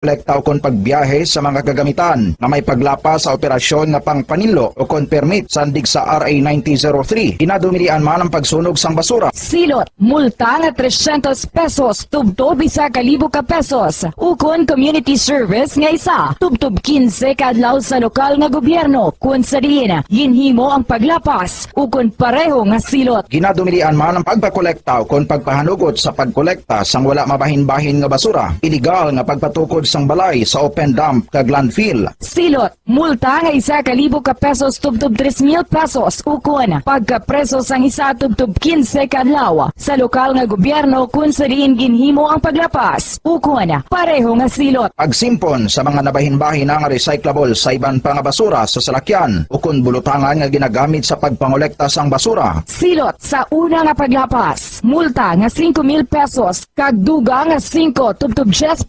kolekta o kon pagbiyahe sa mga kagamitan na may paglapa sa operasyon nga pangpanilo o kon permit sandig sa RA 9003. Inadumilian man ang pagsunog sang basura. Silot, multa nga 300 pesos, tubtob 1,000 ka pesos. Ukon community service nga isa, tubtob 15 kadlaw sa lokal nga gobyerno. Kun sa diin, ginhimo ang paglapas, ukon pareho nga silot. Ginadumilian man ang pagpakolekta o kon pagpahanugot sa pagkolekta sang wala mabahin-bahin nga basura. Illegal nga pagpatukod sang balay sa open dump kag landfill. Silot, multa nga 1,000 ka pesos, tubtob 3,000 pesos. Ukon, pagkapreso sang isa tubtob 15 kadlaw sa lokal nga gobyerno kun sa diin ginhimo ang paglapas. Ukon, pareho nga silot. Pagsimpon sa mga nabahin-bahin nga recyclable sa iban pa nga basura sa salakyan ukon bulutangan nga ginagamit sa pagpangolekta sang basura. Silot, sa una nga paglapas, multa nga 5,000 pesos, kag duga nga 5 tubtob 10%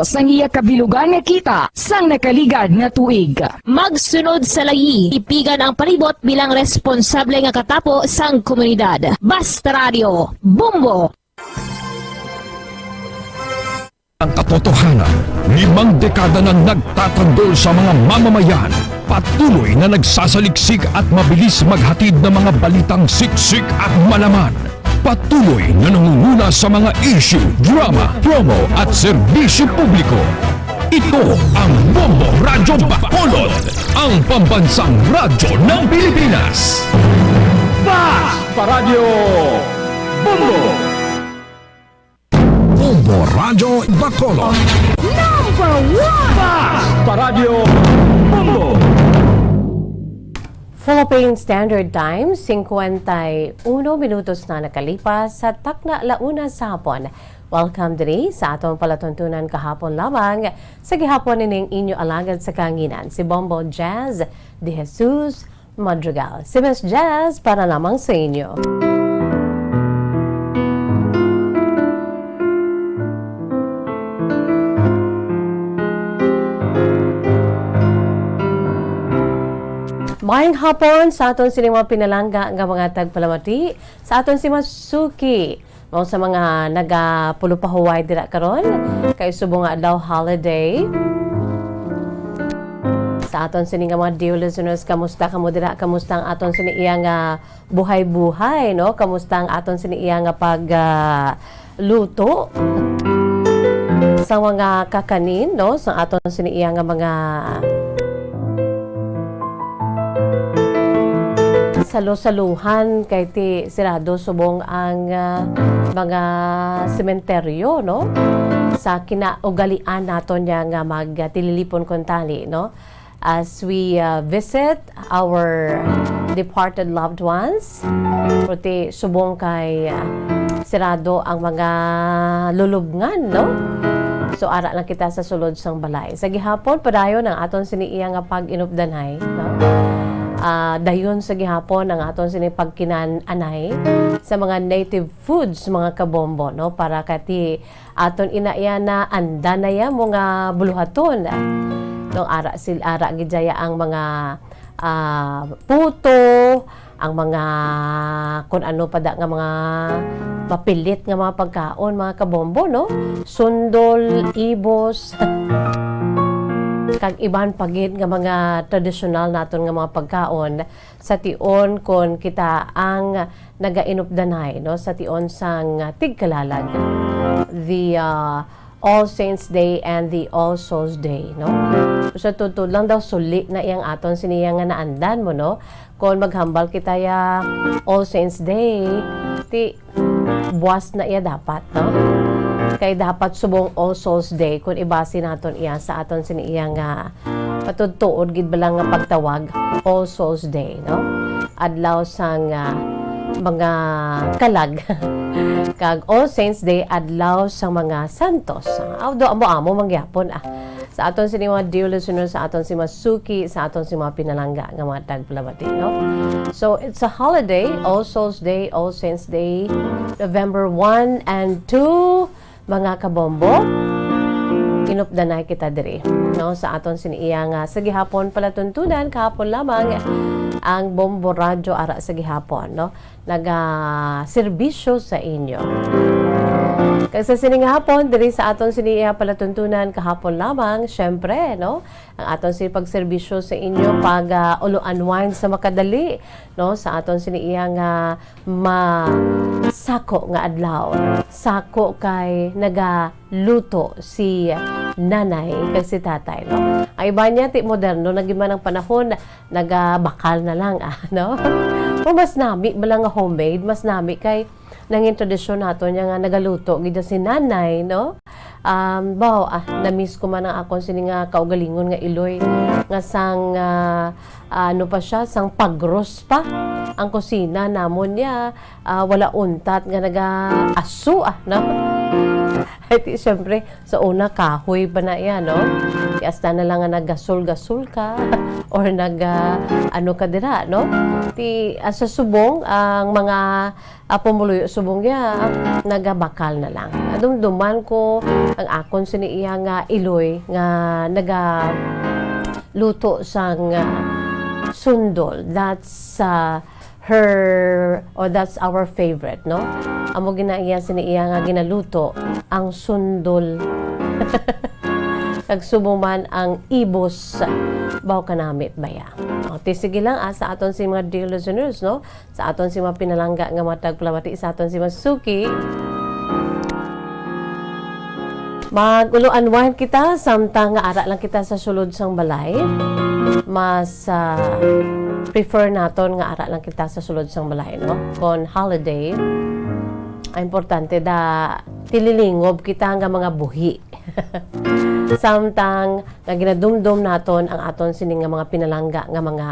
sang iya kabilugan nga kita sang nakaligad nga tuig. Magsunod sa layi, ipigan ang palibot bilang responsable nga katapo sang komunidad. Basta Radio, Bombo. Ang katotohanan, 5 dekada nang nagtatanggol sa mga mamamayan, patuloy na nagsasaliksik at mabilis maghatid ng mga balitang siksik at malaman. Patuloy na nangunguna sa mga issue, drama, promo at serbisyo publiko. Ito ang Bombo Radyo Bacolod, ang pambansang radyo ng Pilipinas. Basta Radio Bombo! Bombo Radyo Bacolod. Number 1! Basta Radio Bombo! Philippine Standard Time, 51 minutos na nakalipas sa takna launa sa hapon. Welcome diri sa atong palatuntunan kahapon lamang sa gihapon nining inyo alagad sa kanginan si Bombo Jesus-Madrigal. Si Miss Jazz para lamang sa inyo. Maayong hapon sa aton sinima pinalangga nga mga tagpalamati sa aton si Masuki. Mao sa mga nagapulupahuway dira karon kay subong nga adlaw holiday. Sa aton sini nga mga dear listeners, kamusta kamo dira? Kamusta ang aton sini iya nga buhay-buhay, no? Kamusta ang aton sini iya nga pag luto sa mga kakanin, no? Sa aton sini iya nga mga salo-saluhan kay ti sirado subong ang mga sementeryo, no, sa kinaugalian naton nga magtililipon kontani, no, as we visit our departed loved ones. Puti subong kay sirado ang mga lulubngan, no. So ara lang kita sa sulod sang balay. Sa gihapon padayon ang aton siniiya nga pag-inupdanay, no. Dayon sa gihapon ang aton sinipagkinan-anay sa mga native foods mga kabombo, no, para kati aton inaya na andanaya mga buluhaton, no, ara gidaya ang mga puto, ang mga kun ano pada nga mga papilit nga mga pagkaon mga kabombo, no, sundol, ibos kag iban pagid nga mga tradisyonal naton nga mga pagkaon sa tion kon kita ang nagainupdanay, no, sa tion sang tigkalalag, the All Saints Day and the All Souls Day, no. So tutod lang daw suli na iyang aton siniya nga naandan mo, no, kon maghambal kita ya All Saints Day ti buwas na iya dapat, no. Kay dapat subong All Souls Day kung ibasi naton iya sa aton siniya nga patudtuod gid bala nga pagtawag All Souls Day, no, adlaw sang mga kalag kag All Saints Day adlaw sang mga santos. Awdo amo mangyapon sa aton sini mga dear listeners, sa aton si Masuki, sa aton si mga pinalangga nga mga tagpalamati, no. So it's a holiday, All Souls Day, All Saints Day, November 1 and 2 mga kabombo. Inupdanay kita diri, no, sa aton siniiya nga sa gihapon palatuntunan kahapon lamang ang Bombo Radyo ara sa gihapon, no, naga serbisyo sa inyo. Kasi sining hapon, diri sa aton siniya palatuntunan kahapon lamang, syempre, no? Ang aton sini pagserbisyo sa inyo pag ulo-unwind sa makadali, no? Sa aton siniya nga sako nga adlaw. Sako kay nagaluto si nanay kag si tatay, no? Ang iba niya ti moderno nagiman ang panahon nagabakal na lang, no? O mas nami bala nga homemade, mas nami kay nanging tradisyon nato niya nga nagaluto gid si nanay, no? Na-miss ko man ang akon sini nga kaugalingon nga iloy nga sang ano pa siya, sang pagros pa ang kusina namon niya, wala untat nga naga-aso, no? Ay, siyempre, sa una, kahoy pa na yan, no? Hasta na lang nga naggasol-gasol ka or ano ka dira, no? Sa subong, ang mga pumuluyo subong niya, nagabakal na lang. Dumduman ko ang akon siniiya nga iloy nga nagaluto sang sundol. That's that's our favorite, no? Amo ginaiya siniiya nga ginaluto ang sundol. Nagsubong ang ibos baw kanamit baya. Sige lang sa aton si mga dear listeners, no? Sa aton si mga pinalangga nga matag plamati sa aton si mga suki. Mag-ulo-unwind kita samtang nga ara lang kita sa sulod sang balay. Mas prefer naton nga ara lang kita sa sulod sang balay, no? Kon holiday, importante da tililingob kita nga mga buhi. Samtang nga ginadumdum naton ang aton sining nga mga pinalangga nga mga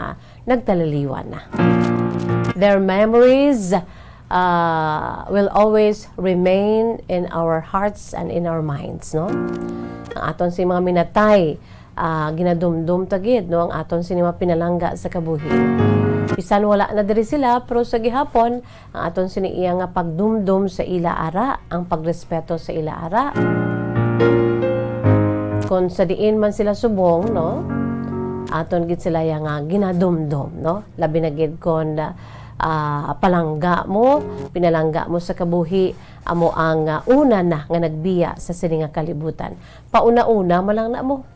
nagtalaliwan na. Their memories will always remain in our hearts and in our minds, no? Ang aton si mga minatay, ginadumdum tagid, no? Ang aton si mga pinalangga sa kabuhi. Bisan wala na diri sila, pero sa gihapon, ang aton siniiya nga pagdumdum sa ila ara, ang pagrespeto sa ila ara. Kung sa diin man sila subong, no? Aton gid sila nga ginadumdum, no? Labi na gid kon palangga mo, pinalangga mo sa kabuhi, amo ang una na nga nagbiya sa sini nga kalibutan. Pauna-una malang na mo.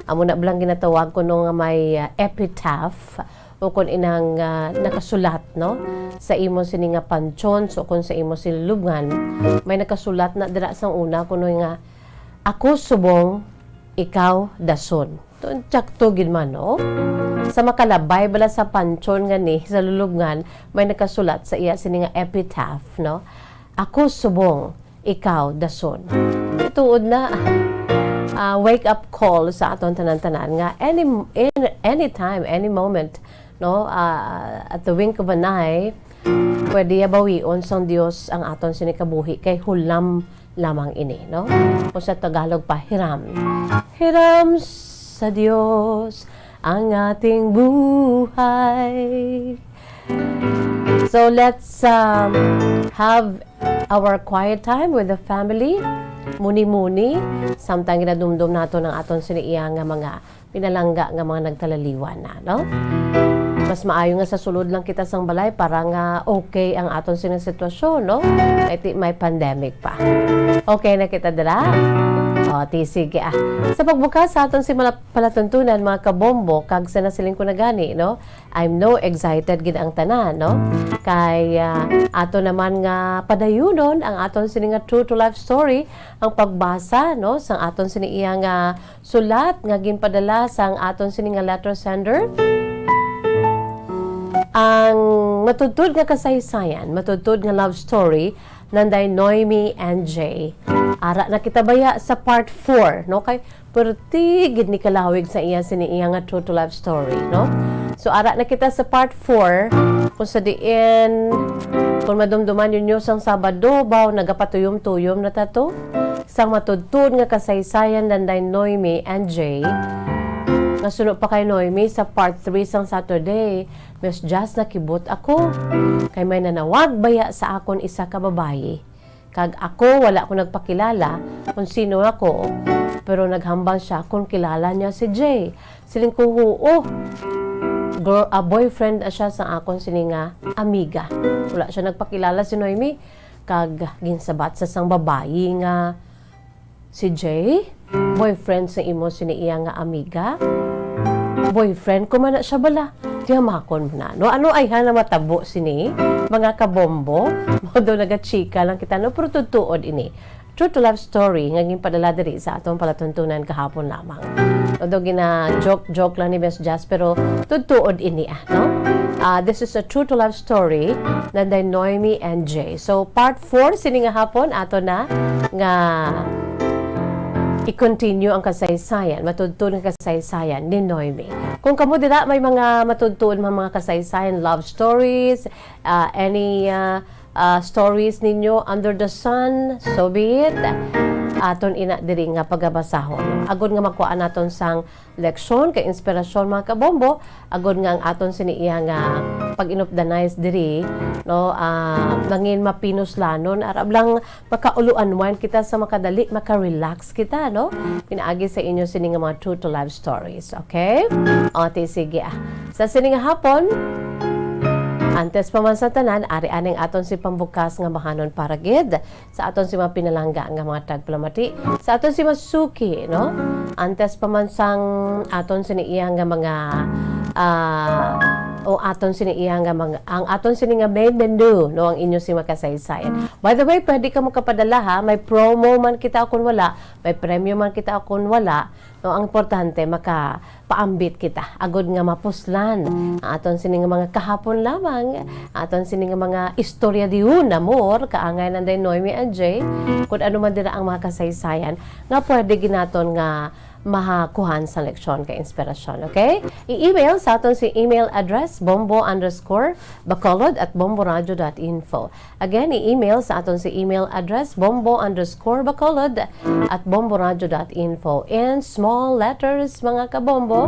Amo na blang ginatawag ko no nga may epitaph o kung inang nakasulat, no? Sa imo sini nga pansyon, so kung sa imo silubngan, may nakasulat na dira sang una kuno nga ako subong, ikaw dason. Tsakto gid man, no? Sa makalabay bala sa pansyon nga ni sa lulubngan, may nakasulat sa iya sini nga epitaph, no? Ako subong, ikaw dason. Tuod na wake up call sa aton tanan-tanan nga anytime, any moment, no? At the wink of an eye, pwede yabawion sang Dios ang aton sini kabuhi kay hulam lamang ini, no? O sa Tagalog pa, hiram. Hiram sa Diyos ang ating buhay. So let's have our quiet time with the family. Muni-muni, samtang ginadumdum nato ng aton siniiya nga mga pinalangga nga mga nagtalaliwan na, no? Mas maayo nga sa sulod lang kita sang balay para nga okay ang aton sining sitwasyon, no? May pandemic pa. Okay na kita dala? O, sige sa pagbukas sa aton si palatuntunan, mga kabombo, kag sa nasiling ko na gani, no? I'm no excited gid ang tanan, no? Kay ato naman nga padayunon ang aton sining nga true to life story, ang pagbasa, no? Sang aton sining iya nga sulat nga ginpadala sang aton sining nga letter sender. Ang matudtod nga kasaysayan, matudtod nga love story nanday Noemi and Jay. Ara na kita baya sa part 4, no? Kay perti gid ni kalawig sa iya siniiya nga true to life story, no? So ara na kita sa part 4 kung sa diin kung madumduman yun sang Sabado baw nagapatuyom-tuyom na tato sang matudtod nga kasaysayan nanday Noemi and Jay. Nasunod pa kay Noemi sa part 3 sang Saturday. Mas just nakibot ako. Kay may nanawag baya sa akon isa ka babaye. Kag ako wala ko nagpakilala kung sino ako. Pero naghambal siya kung kilala niya si Jay. Siling ko boyfriend siya sa akon sininga amiga. Wala siya nagpakilala si Noemi. kag ginsabat sa sang babayi nga si Jay, boyfriend sa imo sini iya nga amiga. Boyfriend ko man na siya bala. Tiyamakon mo na. No? Ano ay hana matabo sini? Mga kabombo. Modo nagachika lang kita. No? Pero tutuod ini. True to life story ngaging padala diri sa atong palatuntunan kahapon lamang. Although gina joke lang ni Miss Jazz pero tutuod ini no? This is a true to life story na day Noemi and Jay. So part 4 sini nga hapon ato na nga i-continue ang kasaysayan, matudtun ang kasaysayan ni Noemi. Kung kamo dira may mga matudtun mga kasaysayan, love stories, any stories ninyo under the sun, so be it. Aton ina diri nga pagabasahon. Agod nga makuha naton sang leksyon kay inspirasyon mga kabombo, agod nga ang aton siniiya nga pag-inupdanize diri no nangin mapinuslanon arab lang makauluan wine kita sa makadali maka-relax kita no pinaagi sa inyo sini nga mga true to life stories, okay? O sige sa sini nga hapon antes pa man sa tanan, ari aning aton si pambukas nga mahanon para gid sa aton si mga pinalangga nga mga tagplamati, sa aton si masuki, no? Antes pa man sang aton siniiya nga mga aton siniiya nga mga ang aton sini nga main menu no ang inyo si makasaysayan. By the way, pwede ka mo kapadala ha, may promo man kita kun wala, may premium man kita kun wala. No, ang importante makapaambit kita agod nga mapuslan aton sini nga mga kahapon lamang aton sini nga mga istorya diun amor kaangay nanday Noemi and Jay kun ano man dira ang mga kasaysayan nga pwede ginaton nga mahakuhan sa leksyon kay inspirasyon, okay? I-email sa aton si email address bombo_bacolod@bomboradio.info. Again, i-email sa aton si email address bombo_bacolod@bomboradio.info in small letters mga kabombo.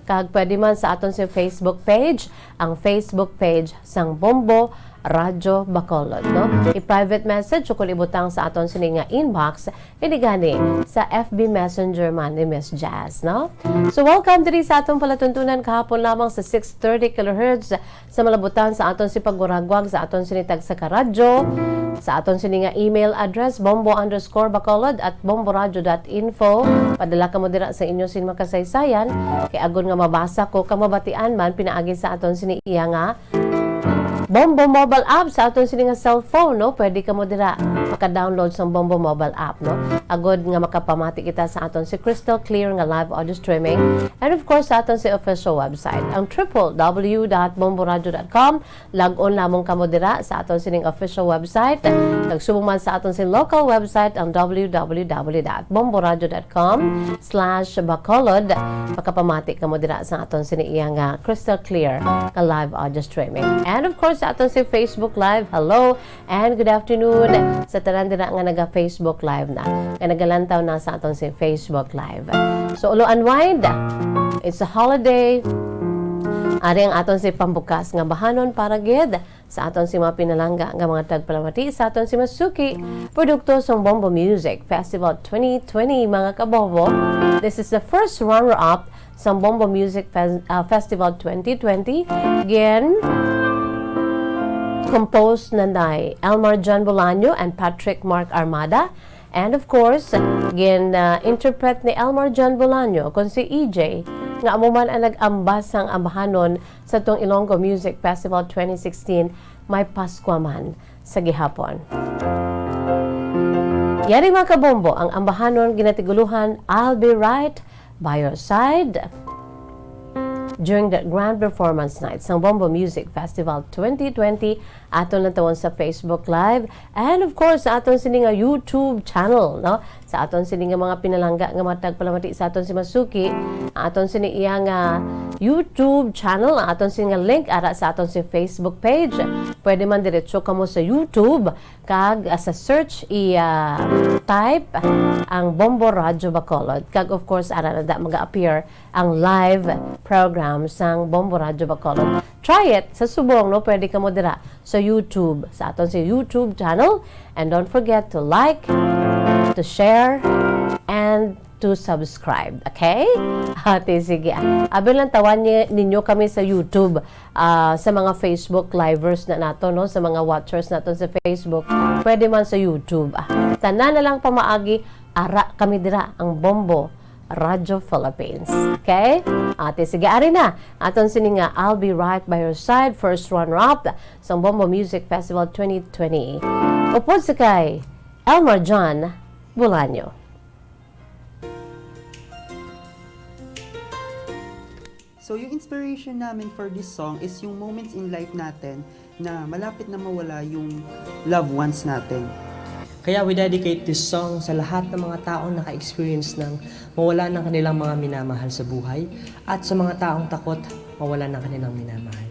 Kag pwede man sa aton si Facebook page, ang Facebook page sang Bombo Radyo Bacolod, no? I-private message o kung ibutang sa aton sini nga inbox, inigani sa FB Messenger man ni Miss Jazz, no? So, welcome diri sa atong palatuntunan kahapon lamang sa 630 kHz sa malabutan sa aton si paguragwag sa aton sini tag sa karadyo, sa aton sini nga email address bombo_bacolod@bomboradio.info. Padala ka mo dira sa inyo sin makasaysayan kay agon nga mabasa ko kamabatian man pinaagi sa aton sini iya nga Bombo mobile app sa aton sini nga cellphone, no? Pwede ka mo dira maka-download sa Bombo mobile app, no? Agod nga makapamati kita sa aton si crystal clear nga live audio streaming and of course sa aton si official website ang www.bomboradio.com. Log on lamong ka mo dira sa aton sining official website. Nagsubong man sa aton si local website ang www.bomboradio.com/bacolod. Makapamati ka mo dira sa aton sini iya nga crystal clear nga live audio streaming. And of course sa aton si Facebook Live, hello and good afternoon sa tanan dira nga naga-Facebook Live na. Nga nagalantaw na sa aton si Facebook Live. So, ulo unwind. It's a holiday. Ari ang aton si pambukas nga bahanon para gid sa aton si mga pinalangga nga mga tagpalamati sa aton si Masuki produkto sa Bombo Music Festival 2020 mga kabombo. This is the first runner-up sa Bombo Music Festival 2020. Again, composed na nay Elmar John Bolaño and Patrick Mark Armada. And of course, interpret ni Elmar John Bolaño kung si EJ nga amo man ang nag-ambas sang ambahanon sa tong Ilonggo Music Festival 2016 may Paskwa man sa gihapon. Yari mga kabombo, ang ambahanon ginatiguluhan I'll Be Right by Your Side during the grand performance night sa Bombo Music Festival 2020 aton lang tawon sa Facebook Live and of course sa aton sini nga YouTube channel, no? Sa aton sini nga mga pinalangga nga matag palamati sa aton si Masuki, aton sini iya nga YouTube channel, aton sini nga link ara sa aton si Facebook page. Pwede man diretso kamo sa YouTube kag sa search type ang Bombo Radyo Bacolod kag of course ara na da maga-appear ang live program sang Bombo Radyo Bacolod. Try it sa subong, no? Pwede ka mo dira sa YouTube, sa aton si YouTube channel. And don't forget to like, to share, and to subscribe. Okay? Ate, sige. Abi lang tawan ninyo kami sa YouTube, sa mga Facebook livers na nato, no? Sa mga watchers nato sa Facebook. Pwede man sa YouTube. Tanan na lang pamaagi, ara kami dira ang Bombo Radio Philippines. Okay? Ate, sige, ari na. Aton sini nga, I'll Be Right By Your Side, first runner-up sa Bombo Music Festival 2020. Upod sa kay Elmer John Bulanyo. So, yung inspiration namin for this song is yung moments in life natin na malapit na mawala yung loved ones natin. Kaya we dedicate this song sa lahat ng mga taong naka-experience ng mawala ng kanilang mga minamahal sa buhay at sa mga taong takot mawala ng kanilang minamahal.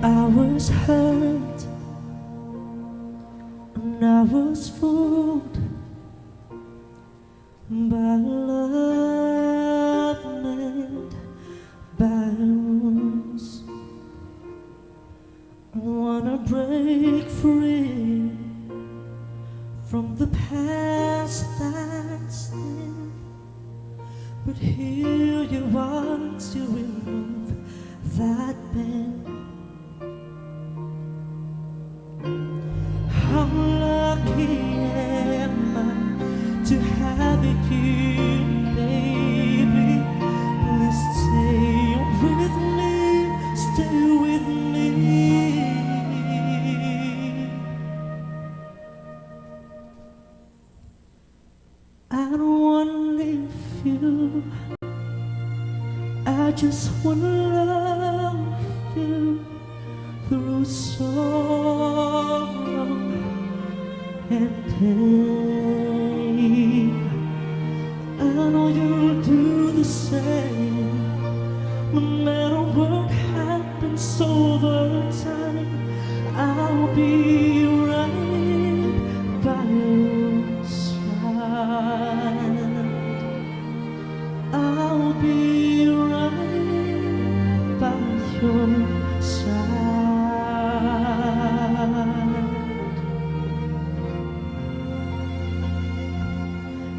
I was hurt and I was fooled by love made by wounds. I wanna break free from the past that's there, but here you are to remove that pain. How lucky am I to have you, baby? Please stay with me, stay with me. I don't wanna leave you, I just wanna love you through sorrow and pain. I know you'll do the same, no matter what happens over time. I'll be right by your side. I'll be right by your side.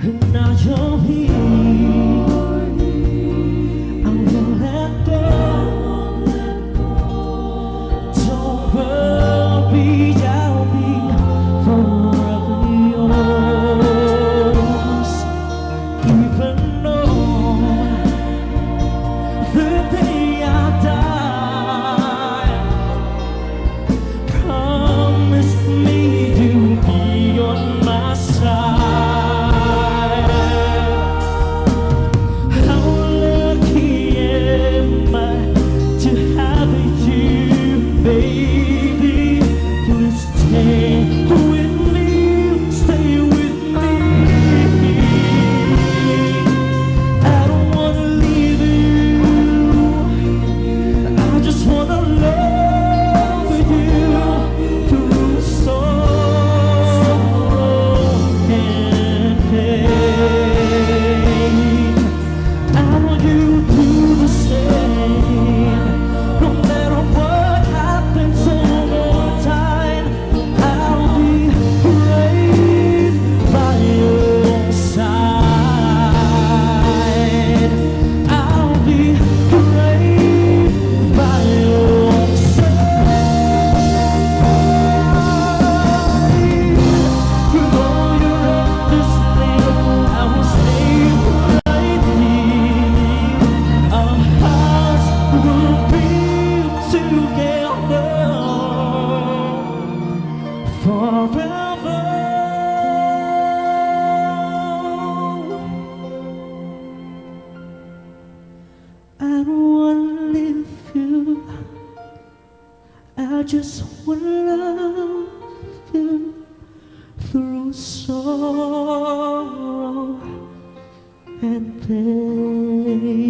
And now you're here, I won't let go. Don't worry, I'll be forever yours. Even though the day I die, promise me you'll be on my side. I just wanna love you through sorrow and pain.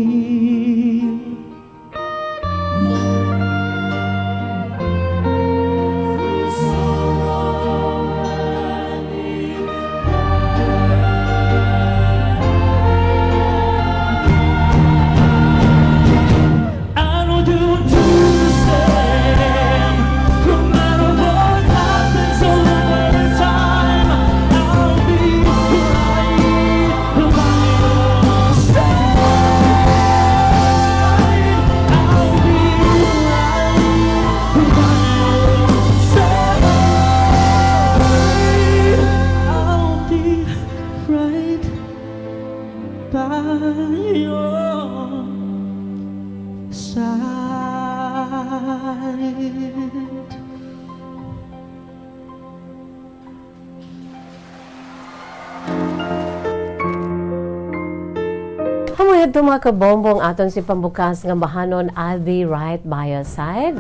na ito mga kabombong aton si pambukas nga bahanon, I'll be right by your side.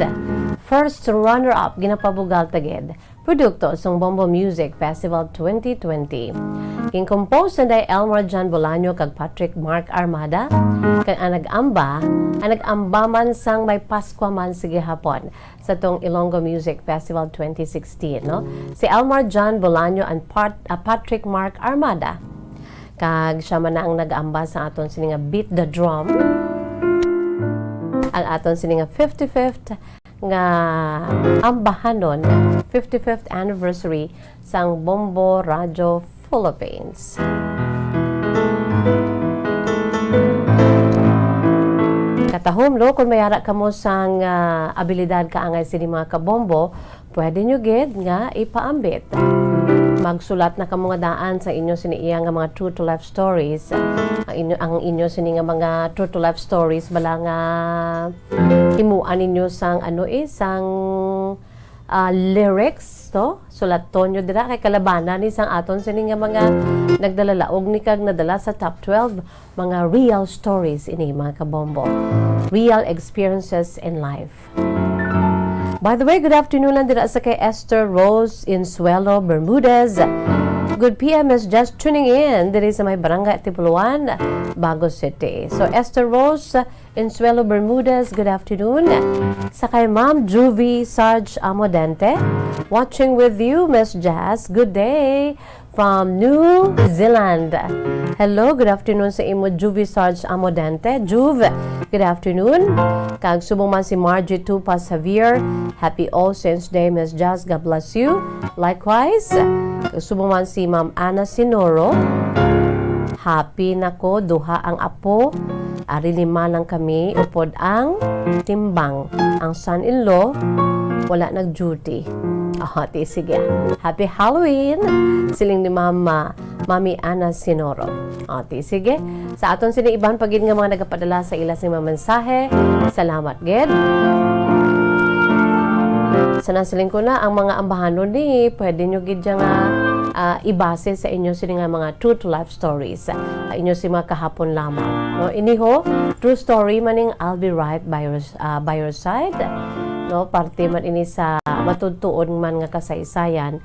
First runner-up, ginapabugal tagid. Produkto sa Bombo Music Festival 2020. King compose na day Elmer John Bolaño kag Patrick Mark Armada. Kag ang nag-amba man sang may Paskwa man sa gihapon sa tong Ilonggo Music Festival 2016. No? Si Elmer John Bolaño and Patrick Mark Armada. Kag siya man na ang nag-amba sa aton sininga Beat the Drum. Ang aton sininga 55th nga ambahanon 55th anniversary sang Bombo Radio Philippines. Katahom no, kung mayara ka mo sang abilidad kaangay sini mga kabombo, pwede nyo gid nga ipaambit. Magsulat na kamo nga daan sa inyo siniiya nga mga true to life stories. Ang inyo sini nga mga true to life stories bala nga himuan ninyo sang sang lyrics to sulaton nyo dira kay kalabanan ni sang aton sini nga mga nagdalalaog ni kag nadala sa top 12 mga real stories ini mga kabombo, real experiences in life. By the way, good afternoon lang dira sa kay Esther Rose in Suelo, Bermudez. Good PM is just tuning in diri sa may barangay Tipuluan, Bago City. So Esther Rose in Suelo, Bermudez, good afternoon. Sa kay Ma'am Juvie Sarge Amodente, watching with you, Miss Jazz. Good day from New Zealand. Hello, good afternoon sa imo Juvie Sarge Amodente. Juve, good afternoon. Kag subong man si Margie Tupa Xavier. Happy All Saints Day, Miss Jazz. God bless you. Likewise, subong man si Ma'am Ana Sinoro. Happy nako, duha ang apo. Ari 5 lang kami, upod ang timbang. Ang son-in-law, wala nag-duty. Sige. Happy Halloween! Siling ni Mami Ana Sinoro. Sige. Sa aton sini iban pagid nga mga nagapadala sa ila sa mga mensahe. Salamat, gid. Sanasiling ko na ang mga ambahanon ni pwede nyo gid nga ibase sa inyo sini nga mga true to life stories. Inyo si mga kahapon lamang. No, iniho true story maning I'll be right by your side. No, parte man ini sa matutuon man nga kasaysayan,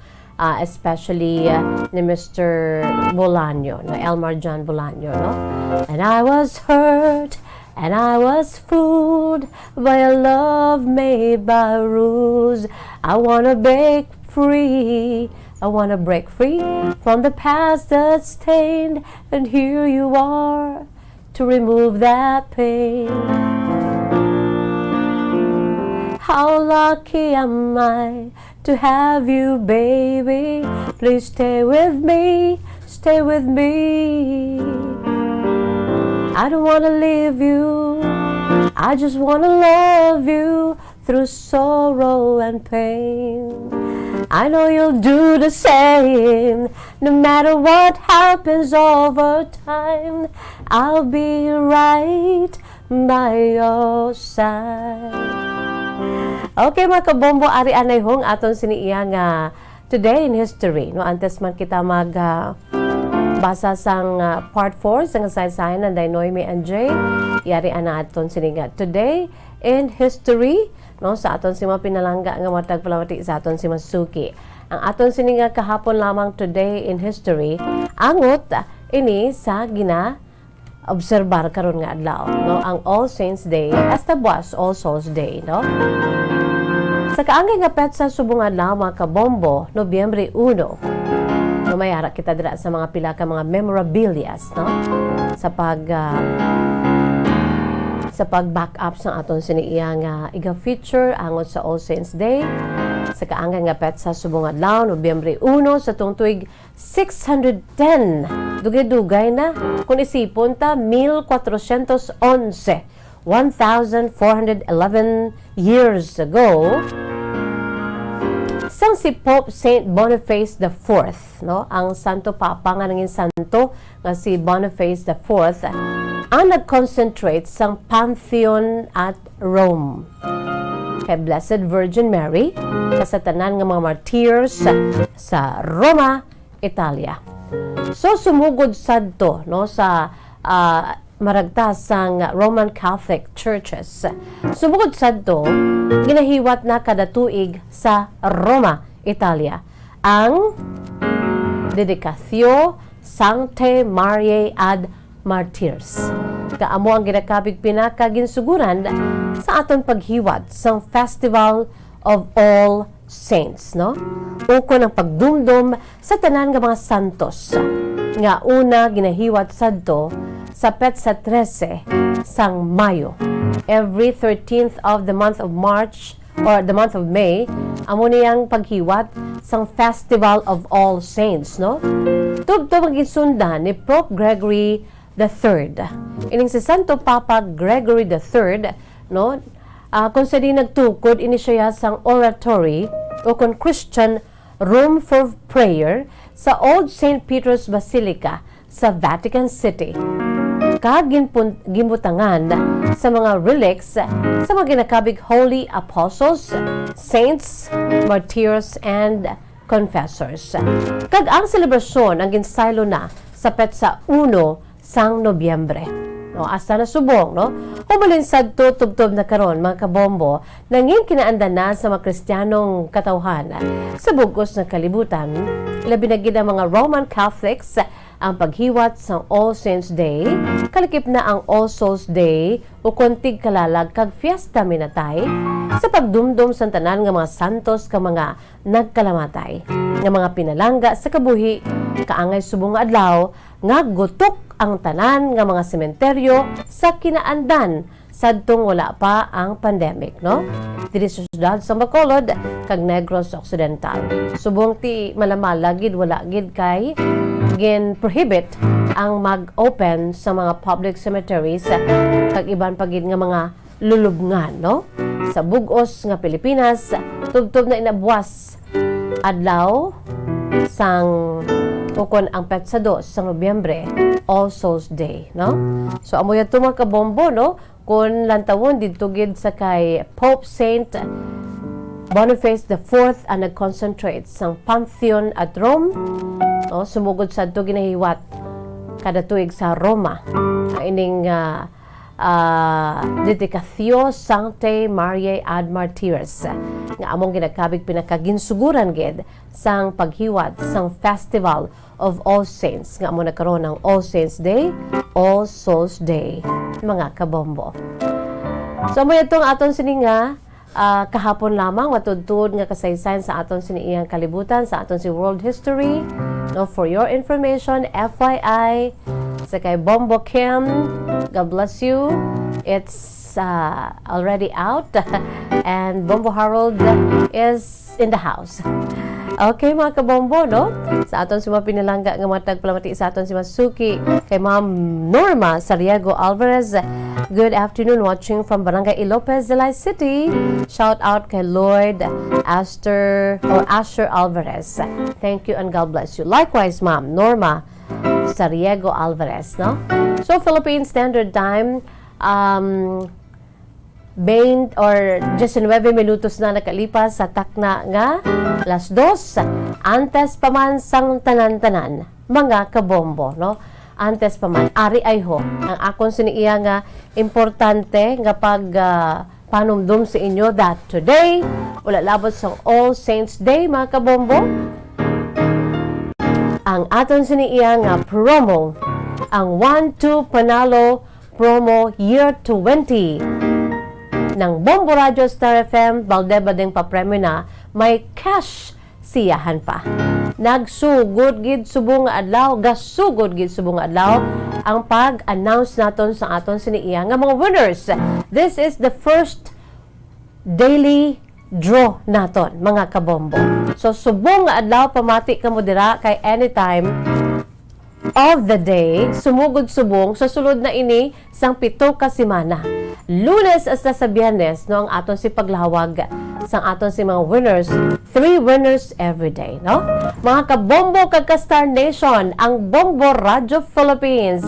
especially ni Mr. Bolaño, na Elmer John Bolaño, no? And I was hurt and I was fooled by a love made by rules. I wanna break free. I wanna break free from the past that's stained, and here you are to remove that pain. How lucky am I to have you, baby. Please stay with me, stay with me. I don't wanna leave you, I just wanna love you through sorrow and pain. I know you'll do the same, no matter what happens over time. I'll be right by your side. Okay mga kabombo, ari anay hong aton siniiya nga today in history. No, antes man kita mag basa sang part 4 sang kasaysayan ng Noemi and Jay. Yari ana aton siniga today in history. No, sa aton si mga pinalangga nga matag palawati sa aton si Masuki. Ang aton sininga kahapon lamang today in history. Angot ini sa gina obserbar karon nga adlaw, no, ang All Saints Day as tabwas All Souls Day, no. Sa kaangay nga petsa subong adlaw mga kabombo, Nobyembre 1. No, mayara kita dira sa mga pila ka mga memorabilias, no, sa pag-back up sa aton siniiya nga iga-feature angot sa All Saints Day. Sa kaangay nga petsa subong adlaw, Nobyembre 1 sa tong tuig 610. Dugay-dugay na kung isipon ta 1411. 1,411 years ago, sang si Pope Saint Boniface IV, no, ang Santo Papa nga nanging santo nga si Boniface IV, ang nag-concentrate sang Pantheon at Rome. Kay Blessed Virgin Mary, kasatanan nga mga martyrs sa Roma, Italia. So sumugod sadto, no, sa maragtas sang Roman Catholic churches. Sumugod sadto, ginahiwat na kada tuig sa Roma, Italia, ang Dedicatio Sanctae Mariae ad Martyrs. Kaamo ang ginakabig pinakaginsuguran sa aton paghiwat sang Festival of All Saints, no? Ukon ang pagdumdum sa tanan nga mga santos nga una ginahiwat sadto sa petsa 13 sang Mayo. Every 13th of the month of March or the month of May, amo niyang paghiwat sang Festival of All Saints, no? Tubto magisundan ni Pope Gregory III. Ining si Santo Papa Gregory III, no? Kung sa di nagtukod, ini siya sang oratory o kung Christian room for prayer sa Old St. Peter's Basilica sa Vatican City. Gimutangan sa mga relics sa mga ginakabig holy apostles, saints, martyrs, and confessors. Kag ang selebrasyon ang ginsaylo na sa petsa 1 sang Nobyembre. No, asa na subong, no? Humalin sadto tubtob na karon mga kabombo, nanging kinaandan na sa mga Kristiyanong katawhan sa bugos ng kalibutan, labi na gid ang mga Roman Catholics ang paghiwat sa All Saints Day, kalikip na ang All Souls Day o kontig kalalag kag fiesta minatay sa pagdumdum sa tanan nga mga santos ka mga nagkalamatay, nga mga pinalangga sa kabuhi, kaangay subong nga adlaw nga gutok ang tanan nga mga sementeryo sa kinaandan sadtong wala pa ang pandemic, no? Diri sa syudad sa Bacolod kag Negros Occidental. Subong ti malamala gid wala gid kay gin prohibit ang mag-open sa mga public cemeteries kag iban pagid nga mga lulubngan, no? Sa bugos nga Pilipinas, tubtob na inabuwas adlaw sang ukon ang petsa 2 sa Nobyembre, All Souls Day, no? So amo yato mga kabombo, no? Kung lantawon dito gid sa kay Pope Saint Boniface IV ang nag-concentrate sa Pantheon at Rome, no? Sumugod sa ito ginahiwat kada tuig sa Roma ang ining Dedicatio Sanctae Mariae ad Martyrs nga among ginakabig pinakaginsuguran gid sang paghiwat sang Festival of All Saints nga amo nagkaroon ng All Saints Day, All Souls Day, mga kabombo. So mo itong aton sini nga kahapon lamang matudtod nga kasaysayan sa aton sini iyang kalibutan sa aton si world history, no? For your information, FYI sa kay Bombo Kim, God bless you. It's already out and Bombo Harold is in the house. Okay mga kabombo, no? Sa aton si mga pinalangga nga matag palamati sa aton si Masuki kay Ma'am Norma Sariego Alvarez. Good afternoon, watching from Barangay Ilopez de la City. Shout out kay Lloyd Asher Alvarez. Thank you and God bless you. Likewise, Ma'am Norma Sariego Alvarez, no? So Philippine Standard Time 20 or 19 minutos na nakalipas sa takna nga alas 2 antes pa man sang tanan-tanan mga kabombo, no? Antes pa man ari ay ho ang akon siniiya nga importante nga pag panumdum sa inyo that today wala labot sang All Saints Day mga kabombo. Ang aton siniiya nga promo, ang 1-2 Panalo Promo Year 20 ng Bombo Radio Star FM, balde-badeng papremyo na, may cash siyahan pa. Nagsugod gid subong nga adlaw, gasugod gid subong nga adlaw ang pag-announce naton sa aton siniiya nga mga winners. This is the first daily draw naton, mga kabombo. So subong nga adlaw pamati ka mo dira kay anytime of the day, sumugod subong sa sulod na ini sang 7 ka semana. Lunes hasta sa Biyernes, no, ang aton si paglawag sang aton si mga winners, 3 winners every day, no? Mga kabombo kag ka-Star Nation, ang Bombo Radio Philippines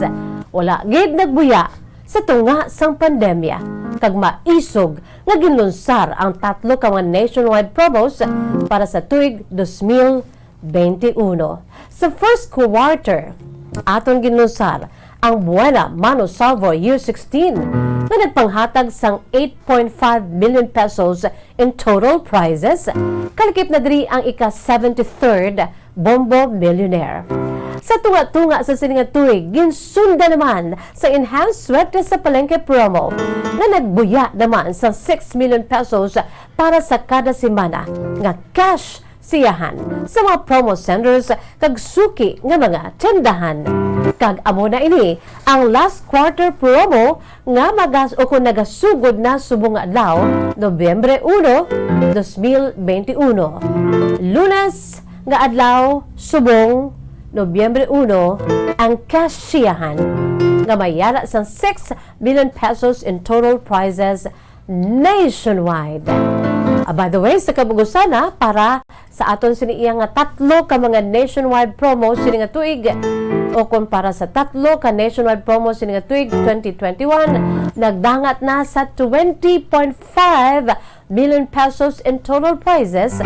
wala gid nagbuya sa tunga sang pandemya kag maisog nga ginlunsar ang 3 ka mga nationwide promos para sa tuig 2021. Sa first quarter, aton ginunsar ang Buena Mano Salvo Year 16 na nagpanghatag sang 8.5 million pesos in total prizes. Kalakip na diri ang ika-73rd Bombo Millionaire. Sa tunga-tunga sa sininga tuig, ginsunda naman sa enhanced swerte sa palengke promo na nagbuya naman sa 6 million pesos para sa kada semana nga cash siyahan sa mga promo centers kag suki nga mga tindahan. Kag amo na ini ang last quarter promo nga kung nagasugod na subong adlaw Nobyembre 1, 2021. Lunes nga adlaw subong Nobyembre 1 ang cash siyahan nga mayara sa 6 million pesos in total prizes nationwide. By the way, sa kabugusana para sa aton siniya nga tatlo ka mga nationwide promo sini nga tuig o kung para sa tatlo ka nationwide promo sini nga tuig 2021 nagdangat na sa 20.5 million pesos in total prizes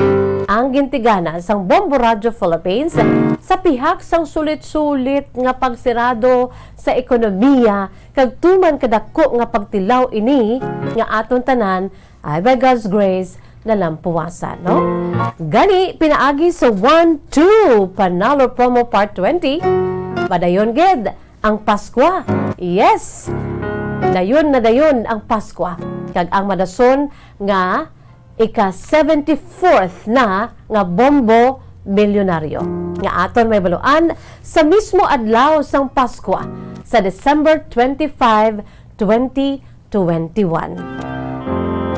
ang gintigana sang Bombo Radio Philippines sa pihak sang sulit-sulit nga pagsirado sa ekonomiya kag tuman kadako nga pagtilaw ini nga aton tanan ay by God's grace na lampuwasan, no? Gani, pinaagi sa 1-2 Panalo Promo Part 20. Padayon gid ang Paskwa. Yes! Dayon na dayon ang Paskwa. Kag ang madason nga ika-74th na nga Bombo Milyonaryo. Nga aton may baluan sa mismo adlaw sang Paskwa sa December 25, 2021.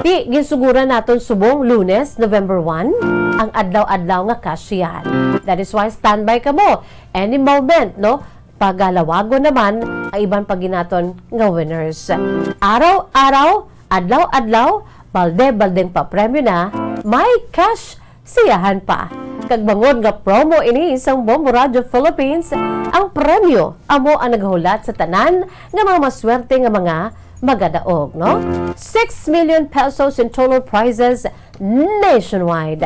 Ginsuguran naton subong Lunes, November 1, ang adlaw-adlaw nga kasyahan. That is why standby ka mo. Any moment, no? Pagalawago naman ang ibang paginaton nga winners. Araw-araw, adlaw-adlaw, balde-baldeng pa premyo na, may cash siyahan pa. Kagbangod nga promo ini isang Bombo Radio Philippines, ang premyo amo ang naghulat sa tanan nga mga maswerte nga mga magadaog, no? 6 million pesos in total prizes nationwide.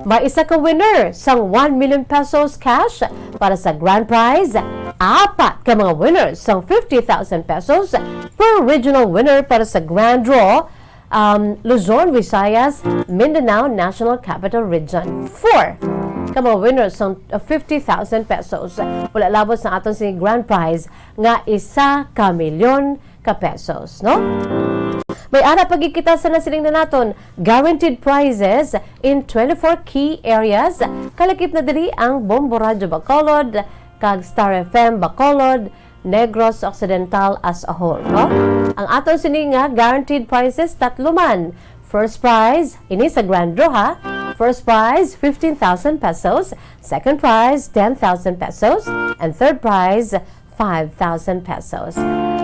May isa ka winner sang 1 million pesos cash para sa grand prize. Apat ka mga winners sang 50,000 pesos per regional winner para sa grand draw. Luzon, Visayas, Mindanao National Capital Region. 4 ka mga winners sang 50,000 pesos. Wala labos na aton si grand prize nga 1 ka milyon ka pesos, no? May ara pagkikita sa nasiling na naton guaranteed prizes in 24 key areas. Kalakip na diri ang Bombo Radio Bacolod, kag Star FM Bacolod, Negros Occidental as a whole, no? Ang aton sini nga guaranteed prizes tatlo man. First prize ini sa grand draw ha. First prize 15,000 pesos, second prize 10,000 pesos, and third prize 5,000 pesos.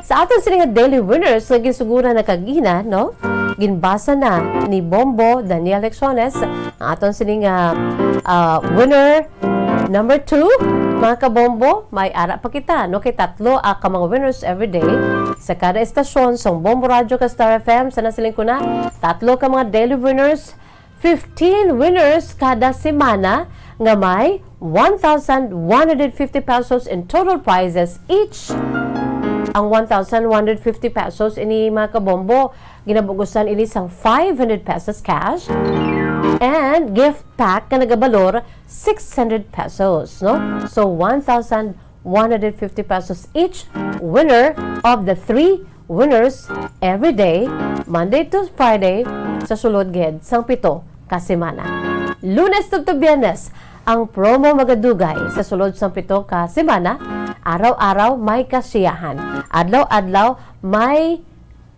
Sa aton sila daily winners nga gisugura na kagina, no? Ginbasa na ni Bombo Daniel Lexones ang aton sila winner number 2. Mga kabombo, may ara pa kita, no? Kay tatlo ka mga winners everyday sa kada estasyon sa Bombo Radio ka Star FM sa nasiling ko na tatlo ka mga daily winners, 15 winners kada semana nga may 1,150 pesos in total prizes each. Ang 1,150 pesos ini mga kabombo, ginabugusan ini sang 500 pesos cash and gift pack na nagabalor 600 pesos, no? So 1,150 pesos each winner of the 3 winners every day, Monday to Friday, sa sulod gid sang 7 ka semana. Lunes to Biyernes ang promo magadugay sa sulod sang 7 ka semana. Araw-araw may kasiyahan. Adlaw-adlaw may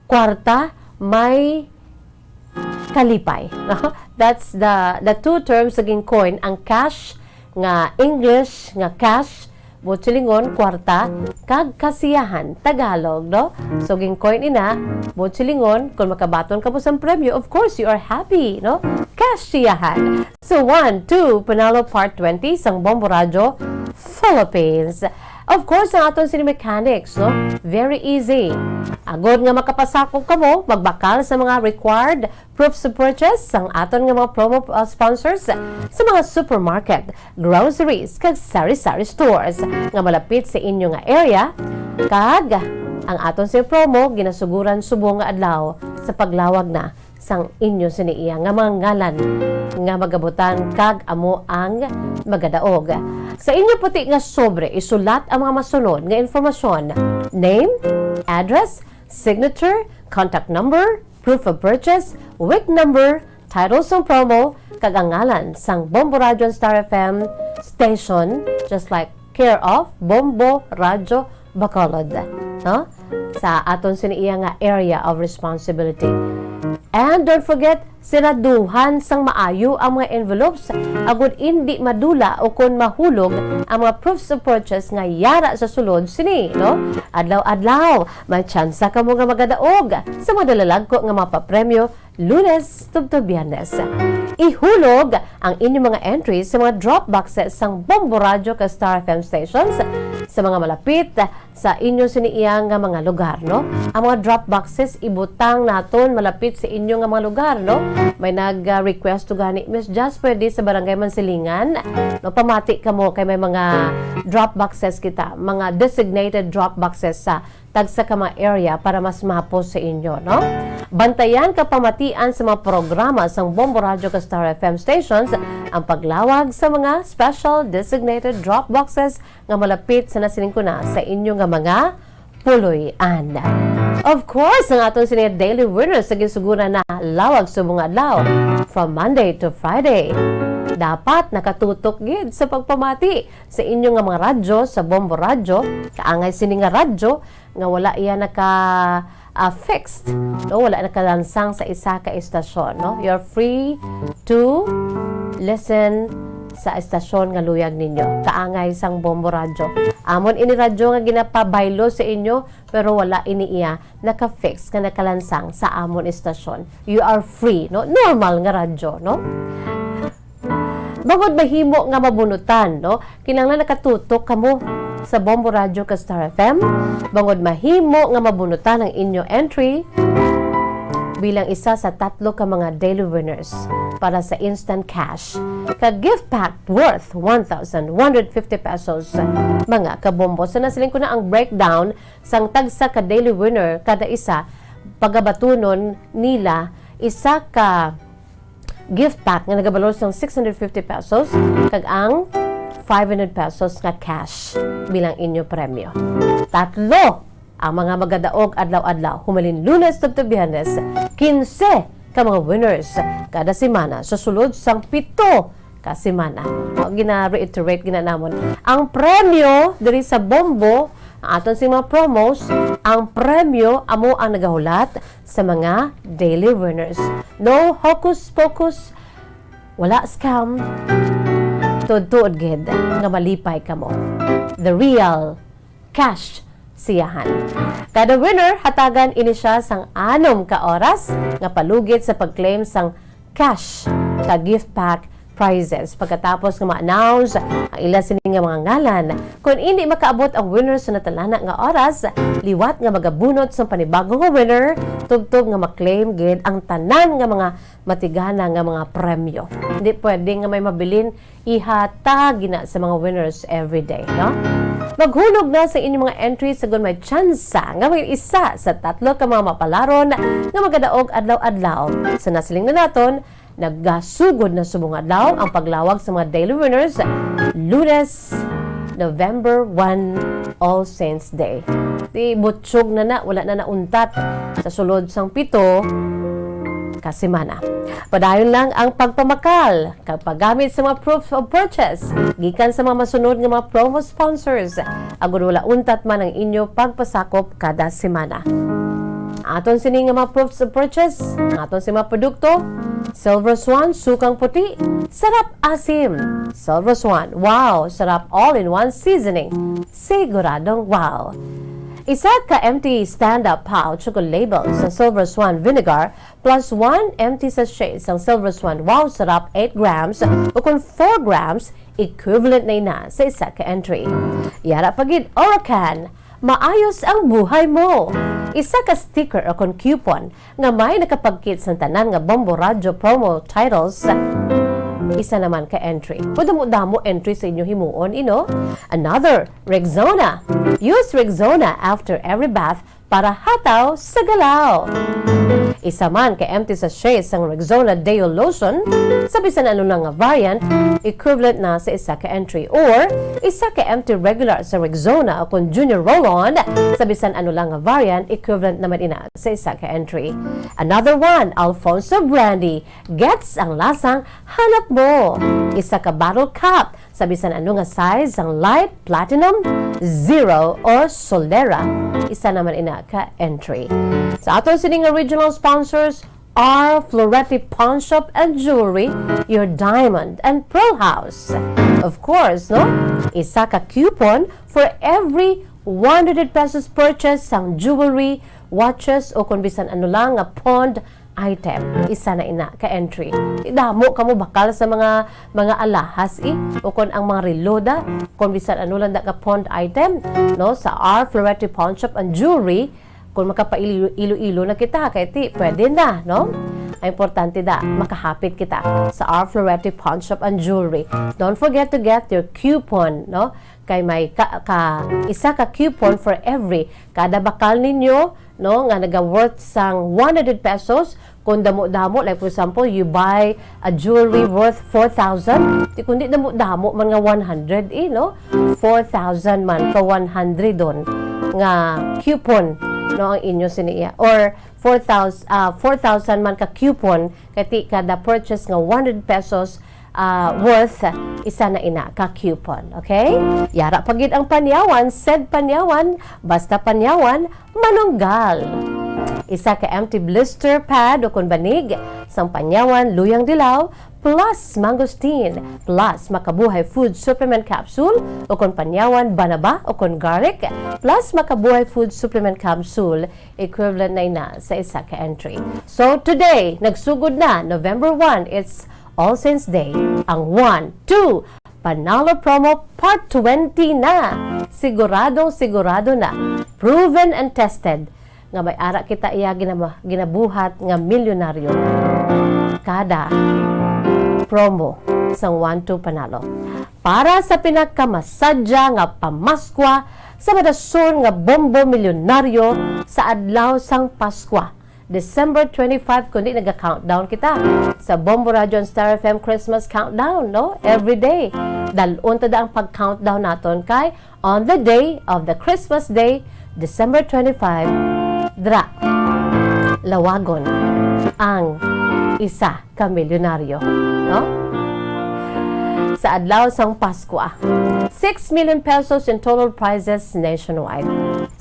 kwarta, may kalipay. That's the two terms saging coin. Ang cash nga English nga cash, Botsilingon, kwarta, kag kasiyahan, Tagalog, no? So, ging coin ina, Botsilingon, kung makabaton ka po sa premyo, of course, you are happy, no? Kasiyahan. So, 1, 2, Panalo Part 20, sang Bombo Radio, Philippines. Of course, ang aton sini mechanics, no? Very easy. Agod nga makapasakop ka mo, magbakal sa mga required proofs of purchase ang aton nga mga promo sponsors sa mga supermarket, groceries, kag sari-sari stores nga malapit sa inyo nga area, kag ang aton si promo ginasuguran subong nga adlaw sa paglawag na sang inyo siniiya nga mga ngalan nga magabutan kag amo ang magadaog. Sa inyo puti nga sobre isulat ang mga masunod nga informasyon: name, address, signature, contact number, proof of purchase, week number, title sang promo, kag ang ngalan sang Bombo Radio Star FM station, just like care of Bombo Radio Bacolod, no? Sa aton siniiya nga area of responsibility. And don't forget, siraduhan sang maayo ang mga envelopes agud hindi madula o kon mahulog ang mga proofs of purchase nga yara sa sulod sini, no? Adlaw-adlaw, may tsansa ka mo nga magadaog sa mga dalalagko nga mapapremyo Lunes tubto Biyernes. Ihulog ang inyong mga entries sa mga drop boxes sang Bombo Radio ka Star FM stations sa mga malapit sa inyo siniiyang nga mga lugar, no? Ang mga drop boxes ibutang naton malapit sa inyo nga mga lugar, no? May nag-request to gani, Miss Just pwede sa Barangay Mansilingan, no? Pamati ka mo kay may mga drop boxes kita, mga designated drop boxes sa tagsa ka mga area para mas mapos sa inyo, no? Bantayan ka pamatian sa mga programa sang Bombo Radio ka Star FM stations ang paglawag sa mga special designated drop boxes nga malapit sa nasilingkuna sa inyo nga mga puloy-an. Of course, ang atong siniya daily winners sa ginsuguran na lawag sa mga adlaw from Monday to Friday. Dapat nakatutok gid sa pagpamati sa inyo nga mga radyo sa Bombo Radio, kaangay sini nga radyo nga wala iya naka fixed, no? Wala nakalansang sa isa ka estasyon, no? You're free to listen sa estasyon nga luyag ninyo, kaangay sang Bombo Radio. Amon ini radyo nga ginapabaylo sa inyo pero wala ini iya naka-fix nga nakalansang sa amon estasyon. You are free, no? Normal nga radyo, no? Bangod mahimo nga mabunutan, no? Kinahanglan nakatutok kamo sa Bombo Radio ka Star FM. Bangod mahimo nga mabunutan ang inyo entry bilang isa sa 3 ka mga daily winners para sa instant cash ka gift pack worth 1,150 pesos mga kabombo. So nasiling ko na ang breakdown sang tagsa ka daily winner kada isa, pagabatunon nila isa ka gift pack nga nagabalor sang 650 pesos kag ang 500 pesos nga cash bilang inyo premyo. 3 ang mga magadaog adlaw-adlaw humalin Lunes tubto Biyernes, 15 ka mga winners kada semana sa sulod sang 7 ka semana. Gina-reiterate ginanamon ang premyo diri sa Bombo, ang aton sing mga promos, ang premyo amo ang nagahulat sa mga daily winners. No hocus pocus, wala scam, tuod-tuod gid nga malipay kamo. The real cash siyahan. Kada winner hatagan ini siya sang 6 ka oras nga palugit sa pag-claim sang cash ka gift pack prizes. Pagkatapos nga ma-announce ang ila sini nga mga ngalan, kung hindi makaabot ang winner sa natalana nga oras, liwat nga magabunot sa panibagong nga winner, tubtob nga maklaim gid ang tanan nga mga matigana nga mga premyo. Hindi pwede nga may mabilin ihatag gina sa mga winners every day, no? Maghulog na sa inyong mga entries sa may tsansa nga may isa sa 3 ka mga mapalaron nga magadaog adlaw-adlaw. Sa nasiling na naton, naggasugod na subong adlaw ang paglawag sa mga daily winners Lunes, November 1, All Saints Day. Di butsyog na wala na nauntat sa sulod sang 7 ka semana. Padayon lang ang pagpamakal kag paggamit sa mga proofs of purchase gikan sa mga masunod nga mga promo sponsors agud wala untat man ang inyo pagpasakop kada semana. Aton sini nga mga proofs of purchase, aton si mga produkto: Silver Swan, sukang puti, sarap asim. Silver Swan, wow, sarap all-in-one seasoning. Siguradong wow. Isa ka empty stand-up pouch o label sa Silver Swan vinegar plus 1 empty sachet sa Silver Swan Wow Sarap 8 grams o kung 4 grams, equivalent na ina sa isa ka entry. Yara pagid Oracan, maayos ang buhay mo. Isa ka sticker o kung coupon nga may nakapagkit sa tanan nga Bombo Radio promo titles. Isa naman ka entry. Pwede mo damo entry sa inyo himuon, Another, Rexona. Use Rexona after every bath para hataw sa galaw. Isa man ka empty sachet sang Rexona Deo Lotion, sa bisan ano nga variant, equivalent na sa isa ka entry. Or, isa ka empty regular sa Rexona o kung Junior Roll-On, sa bisan ano lang nga variant, equivalent naman ina sa isa ka entry. Another one, Alfonso Brandy. Gets ang lasang hanap mo. Isa ka bottle cap, sa bisan ano nga size ang light, platinum, zero, or solera. Isa naman ina ka entry. Sa aton sining original sponsors are Floreti Pawn Shop and Jewelry, your diamond and pearl house. Of course, isa ka coupon for every 100 pesos purchase sang jewelry, watches o kung bisan ano lang nga pawned item. Isa na ina ka entry. Idamo kamo bakal sa mga alahas o kung ang mga reloda kung bisan ano lang ka pawned item sa our Floreti Pawn Shop and Jewelry. Kung makapailo-ilo na kita, kaya pwede na, Ang importante makahapit kita sa our Floreti Pawn Shop and Jewelry. Don't forget to get your coupon, Kay may isa ka coupon for every kada bakal ninyo, nga naga-worth sang 100 pesos. Kung damo-damo, like for example, you buy a jewelry worth 4,000, kundi damo-damo man nga 100, 4,000 man ka 100 don nga coupon ang inyo siniya, or 4,000 man ka coupon kati kada purchase nga 100 pesos worth isa na ina ka coupon. Okay? Yara pagid ang panyawan, said panyawan, basta panyawan, manunggal. Isa ka empty blister pad o kung banig, sang panyawan, luyang dilaw, plus mangosteen, plus makabuhay food supplement capsule o kung panyawan, banaba o kung garlic, plus makabuhay food supplement capsule, equivalent na ina sa isa ka entry. So today, nagsugod na, November 1, it's All Saints Day, ang 1, 2, Panalo Promo Part 20 na. Sigurado na. Proven and tested. Nga may ara kita iya ginabuhat nga milyonaryo. Kada promo sang 1-2 panalo. Para sa pinakamasadya nga pamaskwa sa madason nga Bombo milyonaryo sa adlaw sang Paskwa. December 25 kundi naga-countdown kita sa Bombo Radio and Star FM Christmas Countdown, every day. Dalon tada ang pag-countdown naton kay on the day of the Christmas Day, December 25, lawagon ang isa ka milyonaryo, sa adlaw sang Paskwa. 6 million pesos in total prizes nationwide.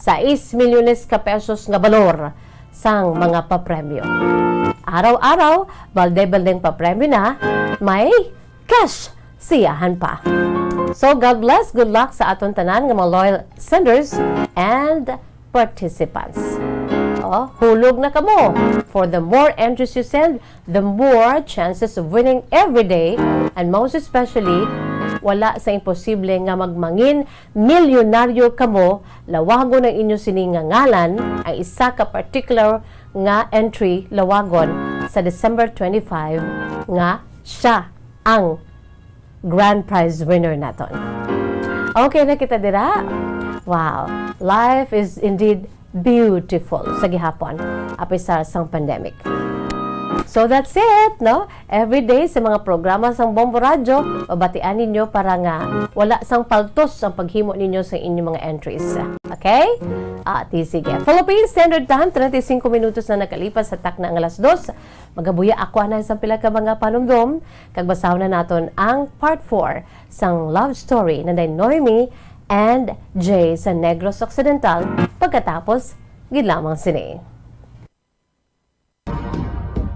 6 milyones ka pesos nga balor sang mga papremyo. Araw-araw, balde-baldeng papremyo na, may cash siyahan pa. So, God bless, good luck sa aton tanan nga mga loyal senders and participants. Hulog na kamo. For the more entries you send, the more chances of winning every day, and most especially, wala sa imposible nga magmangin, milyonaryo kamo, lawagon ang inyo siningangalan, ang isa ka particular nga entry lawagon sa December 25 nga siya ang grand prize winner naton. Okay na kita dira? Wow, life is indeed beautiful sa gihapon apisar sang pandemic. So that's it, Every day sa mga programa sang Bombo Radio, babatian ninyo para nga wala sang paltos ang paghimo ninyo sa inyong mga entries. Okay? Sige. Philippine Standard Time, 35 minutos na nakalipas sa takna ang alas 2. Magabuya ako na sa pila ka mga panumdum. Kagbasahon na naton ang part 4 sang love story na Noemi and Jay sa Negros Occidental pagkatapos gid lamang sini.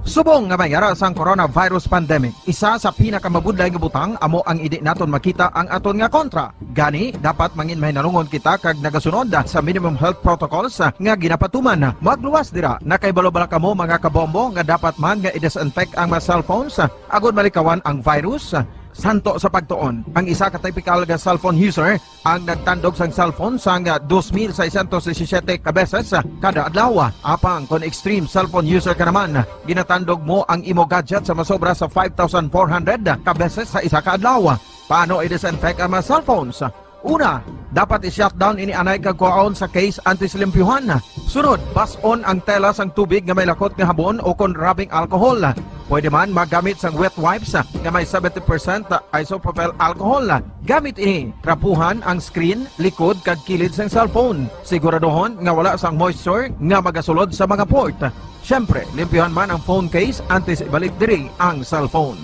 Subong nga mayara sang coronavirus pandemic, isa sa pinakamabudlay nga butang amo ang idi naton makita ang aton nga kontra. Gani, dapat mangin mahinalungon kita kag nagasunod sa minimum health protocols nga ginapatuman. Magluwas dira, nakaibalo-bala kamo mga kabombo nga dapat man nga i-disinfect ang mga cellphones agod malikawan ang virus. Santo sa pagtuon, ang isa ka typical nga cellphone user ang nagtandog sang cellphone sang 2,617 ka beses kada adlaw. Apang kon extreme cellphone user ka naman, ginatandog mo ang imo gadget sa masobra sa 5,400 ka beses sa isa ka adlaw. Paano i-disinfect ang mga cellphones? Una, dapat i-shutdown ini anay kagkuhaon sa case antisilimpyuhan. Sunod, pason ang tela sang tubig nga may lakot nga habon o kon rubbing alcohol. Pwede man magamit sang wet wipes nga may 70% isopropyl alcohol. Gamit ini, trapuhan ang screen, likod kag kilid sang cellphone. Siguraduhon nga wala sang moisture nga magasulod sa mga port. Syempre, limpyuhan man ang phone case antes ibalik diri ang cellphone.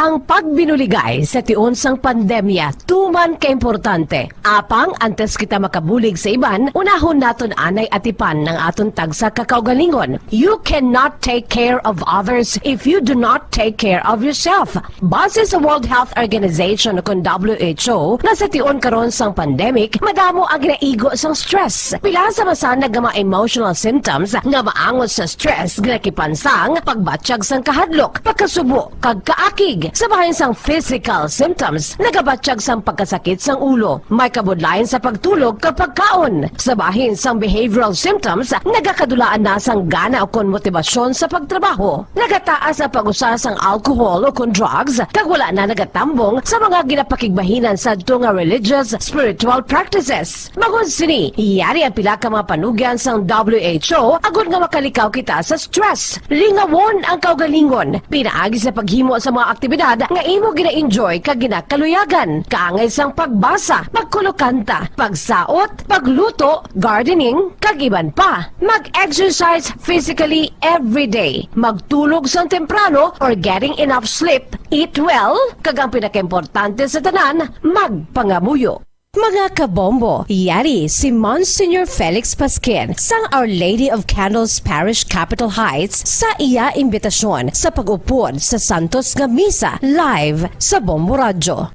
Ang pagbinuligay sa tiun sang pandemya, tuman ka-importante. Apang, antes kita makabulig sa iban, unahon naton anay atipan ng aton tagsa kakaugalingon. You cannot take care of others if you do not take care of yourself. Base sa World Health Organization o WHO, na sa tiun karon sang pandemic, madamo ang ginaigo sang stress. Pila sa masanag nga mga emotional symptoms nga maangot sa stress, ginakipansang, pagbatsyag sang kahadlok, pagkasubo, kag kaakig. Sa bahin sang physical symptoms, nagabatsyag sang pagkasakit sang ulo, may kabudlayan sa pagtulog kapag kaon. Sa bahin sang behavioral symptoms, nagakadulaan na sang gana o kon motibasyon sa pagtrabaho. Nagataas ang pag-usa sang alcohol o kon drugs, kag wala na nagatambong sa mga ginapakigbahinan sa nga religious, spiritual practices. Magod sini, iyari ang pila ka mga panugyan sang WHO agud nga makalikaw kita sa stress. Lingawon ang kaugalingon, pinaagi sa paghimo sa mga aktibidad nga imo gina-enjoy kag ginakaluyagan, kaangay sang pagbasa, pagkulokanta, pagsaot, pagluto, gardening, kag iban pa. Mag-exercise physically every day, magtulog sang temprano or getting enough sleep, eat well, kag ang pinakaimportante sa tanan, magpangamuyo. Mga kabombo, yari si Monsignor Felix Pasquin sang Our Lady of Candles Parish Capitol Heights sa iya imbitasyon sa pag-upod sa Santos nga Misa live sa Bombo Radio.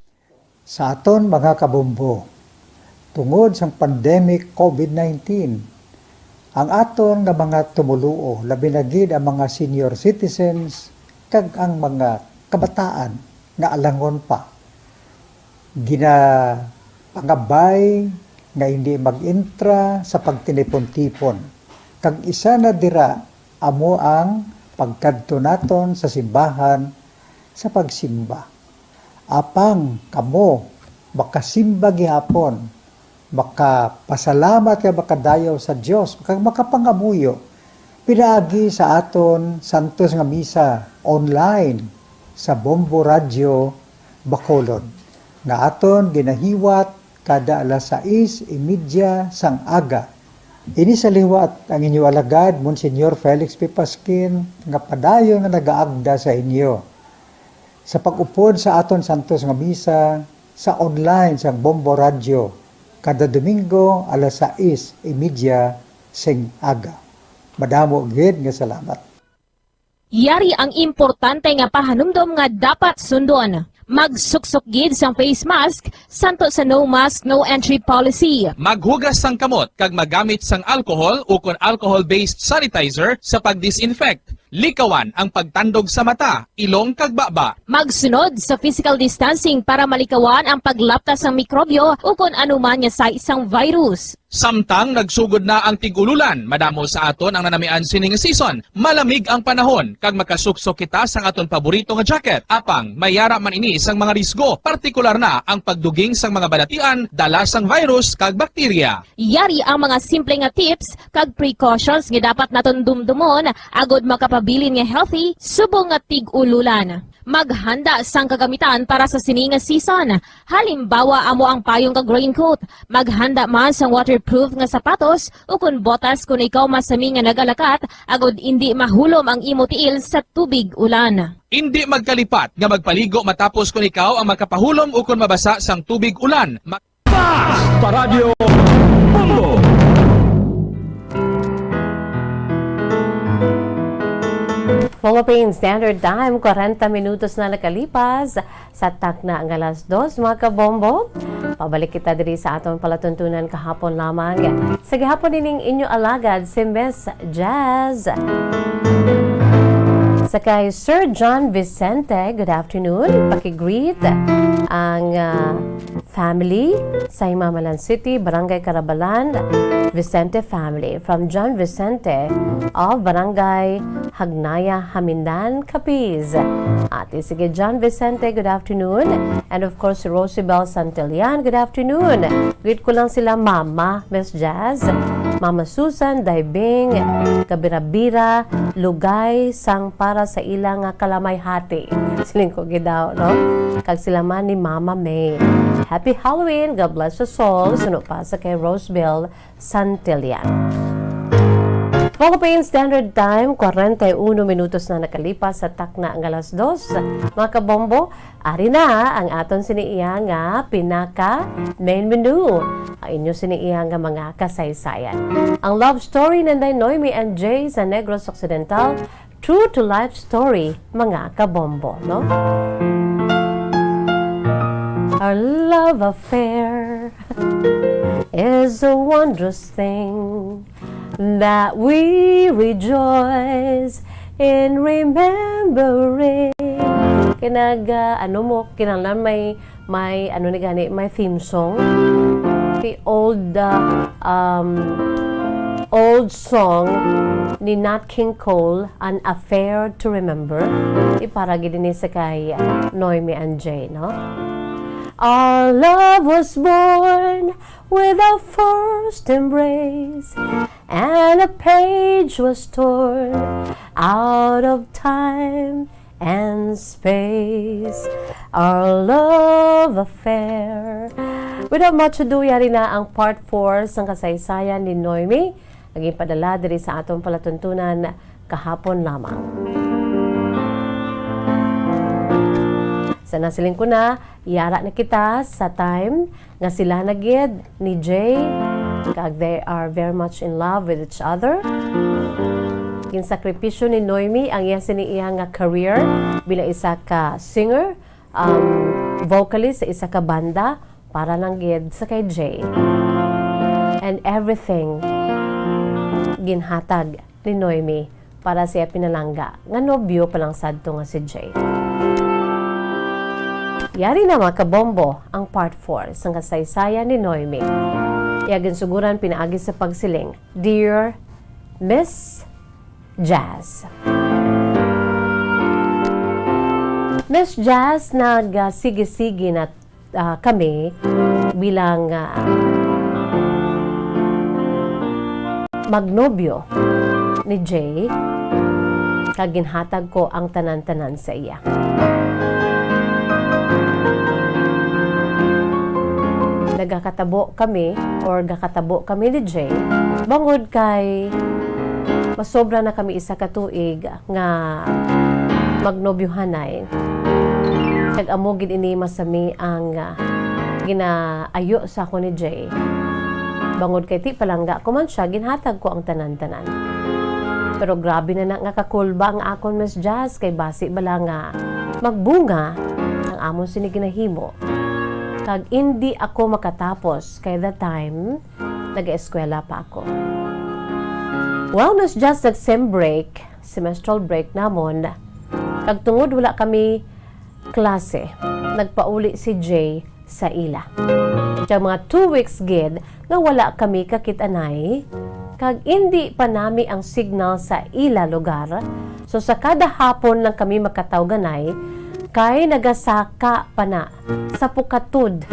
Sa aton mga kabombo, tungod sang pandemic COVID-19, ang aton nga mga tumuluo, labi na gid ang mga senior citizens kag ang mga kabataan nga alangon pa. Pangabay nga hindi mag-intra sa pagtinipon-tipon. Kag isa na dira amo ang pagkadto naton sa simbahan sa pagsimba. Apang kamo makasimba gihapon, makapasalamat ka makadayaw sa Dios, makapangamuyo. Pinaagi sa aton Santos nga Misa online sa Bombo Radio Bacolod. Nga aton ginahiwat kada alas 6:30 sang aga. Ini sa liwat ang inyo alagad, Monsignor Felix P. Pasquin, nga padayon nga nagaagda sa inyo. Sa pag-upod sa aton Santos nga Misa, sa online sang Bombo Radio, kada Domingo alas 6:30 sing aga. Madamo gid nga salamat. Yari ang importante nga pahanumdom nga dapat sundon. Magsuksok gid sang face mask, santo sa no mask, no entry policy. Maghugas sang kamot kag magamit sang alcohol o kon alcohol-based sanitizer sa pag-disinfect. Likawan ang pagtandog sa mata, ilong kag baba. Magsunod sa physical distancing para malikawan ang paglaptas ng mikrobyo o kung anuman nga sa isang virus. Samtang nagsugod na ang tigululan, madamo sa aton ang nanamian sining season. Malamig ang panahon kag makasuksok kita sang aton paborito nga jacket. Apang mayara man ini sang mga risgo, partikular na ang pagduging sang mga balatian, dala sang virus kag bakterya. Yari ang mga simple nga tips kag precautions nga dapat naton dumdumon agod makapabilin nga healthy subong nga tig-ululan. Maghanda sang kagamitan para sa sini nga season. Halimbawa amo ang payong kag raincoat. Maghanda man sang waterproof nga sapatos o kun botas kung ikaw masami nga nagalakat agod hindi mahulom ang imo tiil sa tubig ulan. Hindi magkalipat nga magpaligo matapos kung ikaw ang makapahulom o kung mabasa sang tubig ulan. Basta Radio Bombo! Philippine Standard Time, 40 minutos na nakalipas sa takna ang alas 2, mga kabombo. Pabalik kita diri sa atong palatuntunan kahapon lamang. Sa gihapon nining inyo alagad si Miss Jazz. Sa kay Sir John Vicente, good afternoon. Pakigreet ang family sa Imamalan City, Barangay Carabalan, Vicente family. From John Vicente of Barangay Hagnaya, Hamindan, Capiz. Ate, sige John Vicente, good afternoon. And of course, si Rosibel Santillan, good afternoon. Greet ko lang sila Mama, Miss Jazz, Mama Susan, Daibing, Kabirabira, Lugay, sang para sa ilang kalamay-hati. Siling ko gidaw, no? Kag sila man ni Mama May. Happy Halloween! God bless us all. Sunod pa sa kay Rosebel Santillan. Philippine Standard Time, 41 minutos na nakalipas sa takna ang alas 2. Mga kabombo, ari na ang aton siniiya nga pinaka main menu. Ang inyo siniiya nga mga kasaysayan. Ang love story ng Noemi and Jay sa Negros Occidental, true to life story, mga kabombo, no? Our love affair is a wondrous thing that we rejoice in remembering. Kinahanglan may ano ni gani, may theme song. The old song ni Nat King Cole, An Affair to Remember. Iparagi din sa kay Noemi and Jay, no? Our love was born with our first embrace, and a page was torn out of time and space. Our love affair. Without much ado, yari na ang part 4 sa kasaysayan ni Noemi. Naging padala diri sa atong palatuntunan kahapon lamang. Sa nasiling ko na, yara na kita sa time nga sila nagid ni Jay, kag they are very much in love with each other. Ginsakripisyo ni Noemi ang iya siniiya nga career bilang isa ka singer, vocalist sa isa ka banda para lang gid sa kay Jay. And everything ginhatag ni Noemi para siya pinalangga nga nobyo pa lang sadto nga si Jay. Yari na mga kabombo ang part 4 sa kasaysayan ni Noemi. Yagan suguran pinaagi sa pagsiling, Dear Miss Jazz. Miss Jazz, nagsigi-sigi na kami bilang magnobyo ni Jay, kaginhatag ko ang tanan-tanan sa iya. Nagakatabo kami ni Jay bangod kay masobra na kami isa ka tuig nga magnobyohanay. Kag amo gid ini masami ang ginaayo sa ako ni Jay. Bangod kay ti palangga ko man siya, ginhatag ko ang tanan-tanan. Pero grabe na nga kakulba ang akon Miss Jazz kay basi bala nga magbunga ang amon sini ginahimo. Kag hindi ako makatapos kay that time nag-eskwela pa ako. Well, Miss Jazz, nag-sem break, semestral break namon. Kag tungod wala kami klase, nagpauli si Jay sa ila. Kaya mga 2 weeks gid nga wala kami kakitanay, kag hindi pa nami ang signal sa ila lugar. So sa kada hapon lang kami makatawganay, kay nagasaka pa na sa Pukatud.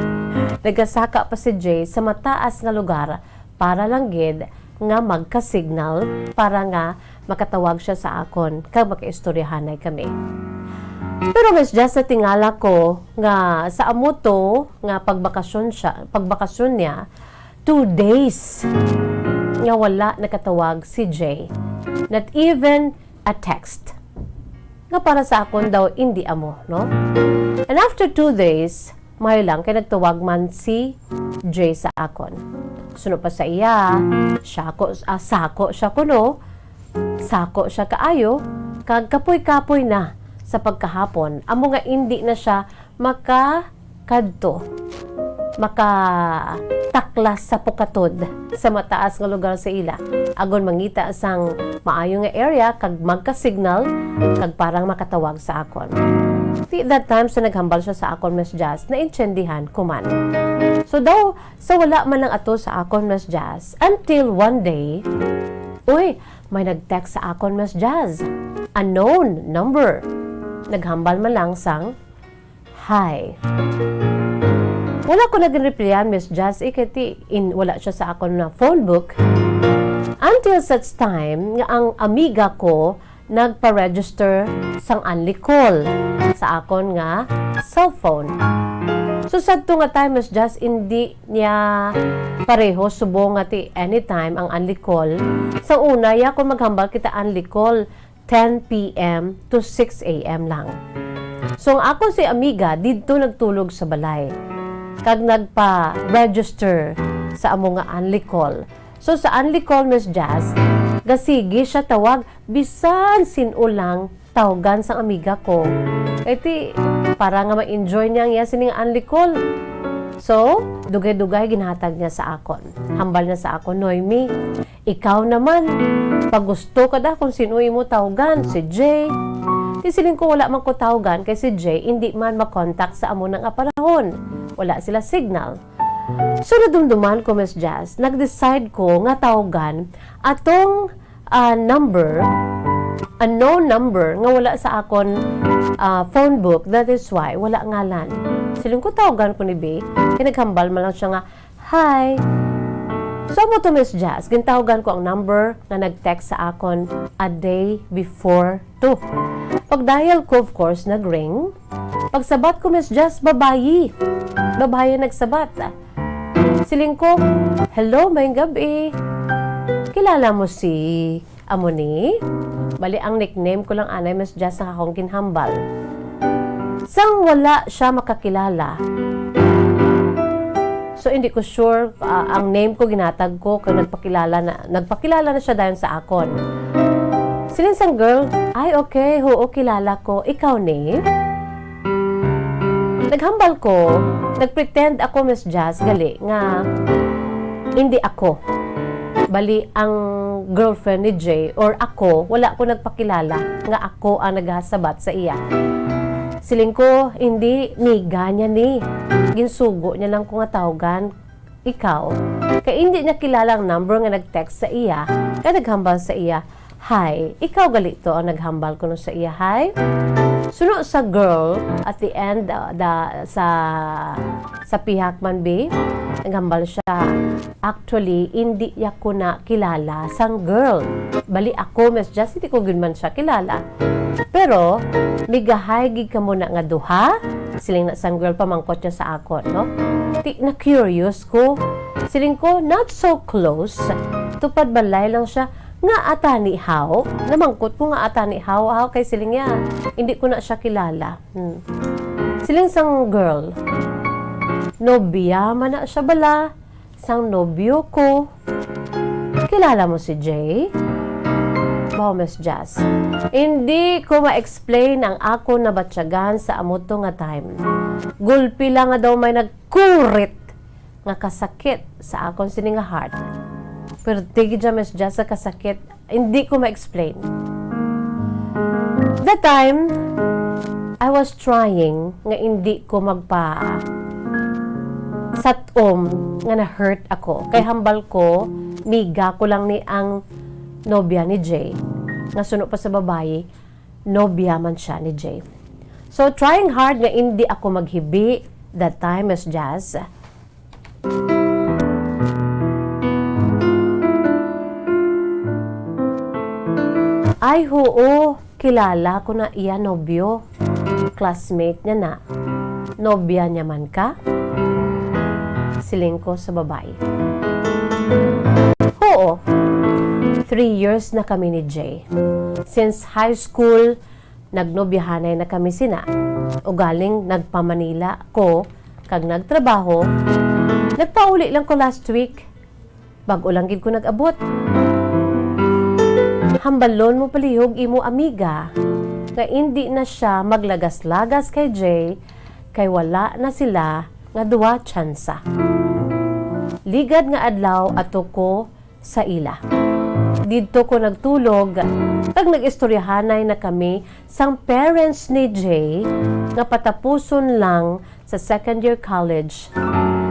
Nagasaka pa si Jay sa mataas nga lugar para lang gid nga magka-signal para nga makatawag siya sa akon kag makaistoryahanay kami. Pero Miss Jazz, sa tingala ko nga sa amuto nga pagbakasyon niya 2 days nga wala nakatawag si Jay. Not even a text. Nga para sa akon daw hindi amo, no? And after 2 days, mayo lang kay nagtawag man si Jay sa akon. Sunod pa sa iya, sako siya kuno, sako siya kaayo, kag kapoy-kapoy na sa pagkahapon, amo nga hindi na siya makakadto, makataklas sa pukatod sa mataas nga lugar sa ila. Agon mangita sang maayo nga area kag magka-signal kag parang makatawag sa akon. At that time, sa naghambal siya sa akon, Miss Jazz, naintindihan ko man. So daw, sa wala man lang ato sa akon, Miss Jazz, until one day, uy, may nag-text sa akon, Miss Jazz. Unknown number. Naghambal man lang sang, hi. Wala ko nag-replyan, Miss Jazz, ikati wala siya sa akon na phone book. Until such time, nga ang amiga ko, nagpa-register sang only call sa akon nga cellphone. So sadto nga time, Miss Jazz, hindi niya pareho subong nga ti anytime ang only call. Sa una, ya kung maghambal kita only call 10 p.m. to 6 a.m. lang. So ang ako si amiga didto nagtulog sa balay kag nagpa-register sa amo nga only call. So sa only call, Miss Jazz, gasigi siya tawag bisan sinulang tawagan sang amiga ko. Iti para nga ma-enjoy niya nga sining only call. So, dugay-dugay ginhatag niya sa akon. Hambal niya sa akon, Noemi, ikaw naman, pag gusto ka da kung sino mo tawagan, si Jay. Isiling ko wala man ko tawagan kay si Jay, hindi man makontak sa amo ng aparahon. Wala sila signal. So, nadumduman ko, Miss Jazz, nag-decide ko nga tawagan atong number, unknown number, nga wala sa akon phone book. That is why, wala ngalan. Siling ko tawagan ko ni B, kinaghambal man lang siya nga, hi. So, mo to, Miss Jazz, gintawagan ko ang number na nag-text sa akon a day before to. Pag-dial ko, of course, nag-ring. Pagsabat ko, Miss Jazz, babayi. Babayi nagsabat. Siling ko, hello, mayang gabi. Kilala mo si Amoni? Bali, ang nickname ko lang anay, Miss Jazz, sa akong kinhambal. Sang wala siya makakilala. So, hindi ko sure ang name ko, ginatag ko, kung nagpakilala na siya dahil sa akon. Siling sang girl, ay okay, oo, kilala ko. Ikaw ni? Naghambal ko, nagpretend ako, Miss Jazz, gali, nga hindi ako. Bali, ang girlfriend ni Jay, or ako, wala ko nagpakilala, nga ako ang naghasabat sa iya. Siling ko, hindi, ni ganyan ni. Ginsugo niya lang ko nga tawagan, ikaw. Kaya hindi niya kilala ang number nga nag-text sa iya, kaya naghambal sa iya, hi, ikaw galito ang naghambal ko no sa iya, hi. Suno sa girl, at the end, sa pihak man be, naghambal siya, actually, hindi niya ko na kilala sang girl. Bali ako, Miss Jazz, hindi ko gunman siya kilala. Pero, migahay gig ka muna nga duha, siling na sang girl pamangkot niya sa akon, no? Na curious ko, siling ko, not so close, tupad balay lang siya, nga atani how, namangkot ko nga atani how kay siling niya, hindi ko na siya kilala. Siling sang girl, nobya man na siya bala, sang nobyo ko, kilala mo si Jay? Wow, Miss Jazz. Hindi ko ma-explain ang ako na batyagan sa amuto nga time. Gulpi lang nga daw may nagkurit nga kasakit sa akon sining nga heart. Pero tigi dyan, Miss Jazz, sa kasakit, hindi ko ma-explain. That time, I was trying nga hindi ko satom nga na-hurt ako. Kay hambal ko, miga ko lang ni ang nobya ni Jay. Nga suno pa sa babae, nobya man siya ni Jay. So, trying hard nga hindi ako maghibi that time, Miss Jazz. Ay, oo, kilala ko na iya nobyo. Classmate niya na. Nobya niya man ka? Siling ko sa babae. Oo. 3 years na kami ni Jay. Since high school, nagnobyahanay na kami sina. O galing nagpa-Manila ko, kag nagtrabaho, nagpauli lang ko last week. Bago lang gid ko nag-abot. Hambalon mo palihog imo amiga nga hindi na siya maglagas-lagas kay Jay kay wala na sila nga duwa tsansa. Ligad nga adlaw ato ko sa ila. Dito ko nagtulog kag nag-istoryahanay na kami sang parents ni Jay nga patapuson lang sa second year college.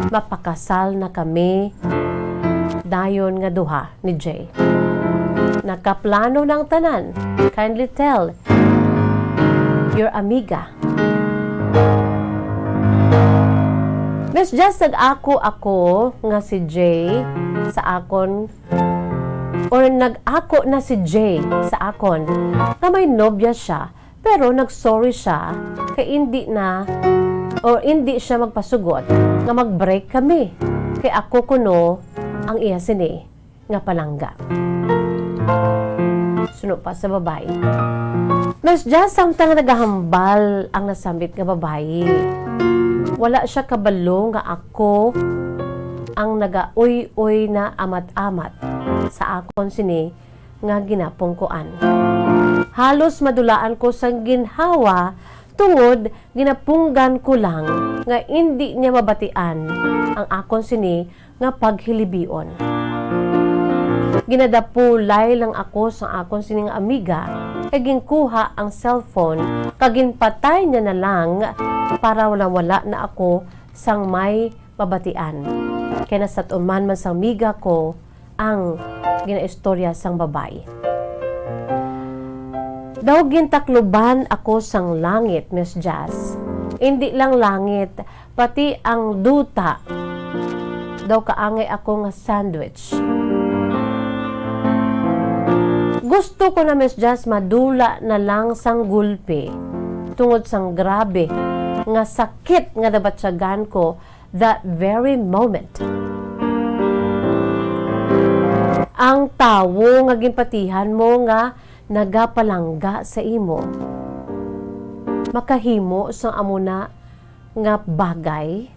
Mapakasal na kami dayon nga duha ni Jay. Nakaplano ng tanan. Kindly tell your amiga. Miss Just nag-ako nga si Jay sa akon or nag-ako na si Jay sa akon na may nobya siya pero nag-sorry siya kay hindi na or hindi siya magpasugot nga mag-break kami kay ako kuno ang iya sini nga palangga. Suno pa sa babae. Mas just samtang nagahambal ang nasambit nga babae. Wala siya kabalo nga ako ang naga-uy-uy na amat-amat sa akon sini nga ginapong kuan. Halos madulaan ko sang ginhawa tungod ginapunggan ko lang nga hindi niya mabatian ang akon sini nga paghilibion. Ginadapulay lang ako sa akon sining amiga kay ginkuha ang cellphone kag ginpatay niya na lang para wala na ako sang may mabatian. Kaya nasatuman man sang amiga ko ang ginaistorya sang babae. Daw gintakluban ako sang langit, Miss Jazz. Hindi lang langit, pati ang duta. Daw kaangay ako nga sandwich. Gusto ko na, Miss Jazz, madula na lang sang gulpi. Tungod sang grabe, nga sakit nga nabatsyagan ko that very moment. Ang tawo nga ginpatihan mo nga nagapalangga sa imo. Makahimo sa amuna nga bagay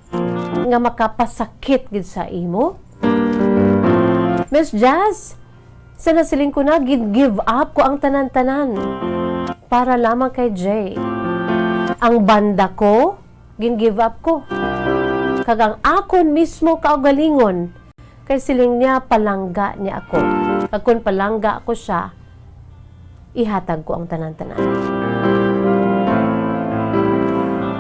nga makapasakit gid sa imo. Miss Jazz, sa nasiling ko na, give up ko ang tanan-tanan para lamang kay Jay. Ang banda ko, give up ko. Kagang akon mismo kaugalingon, kay siling niya palangga niya ako. Kag kun palangga ako siya, ihatag ko ang tanan-tanan.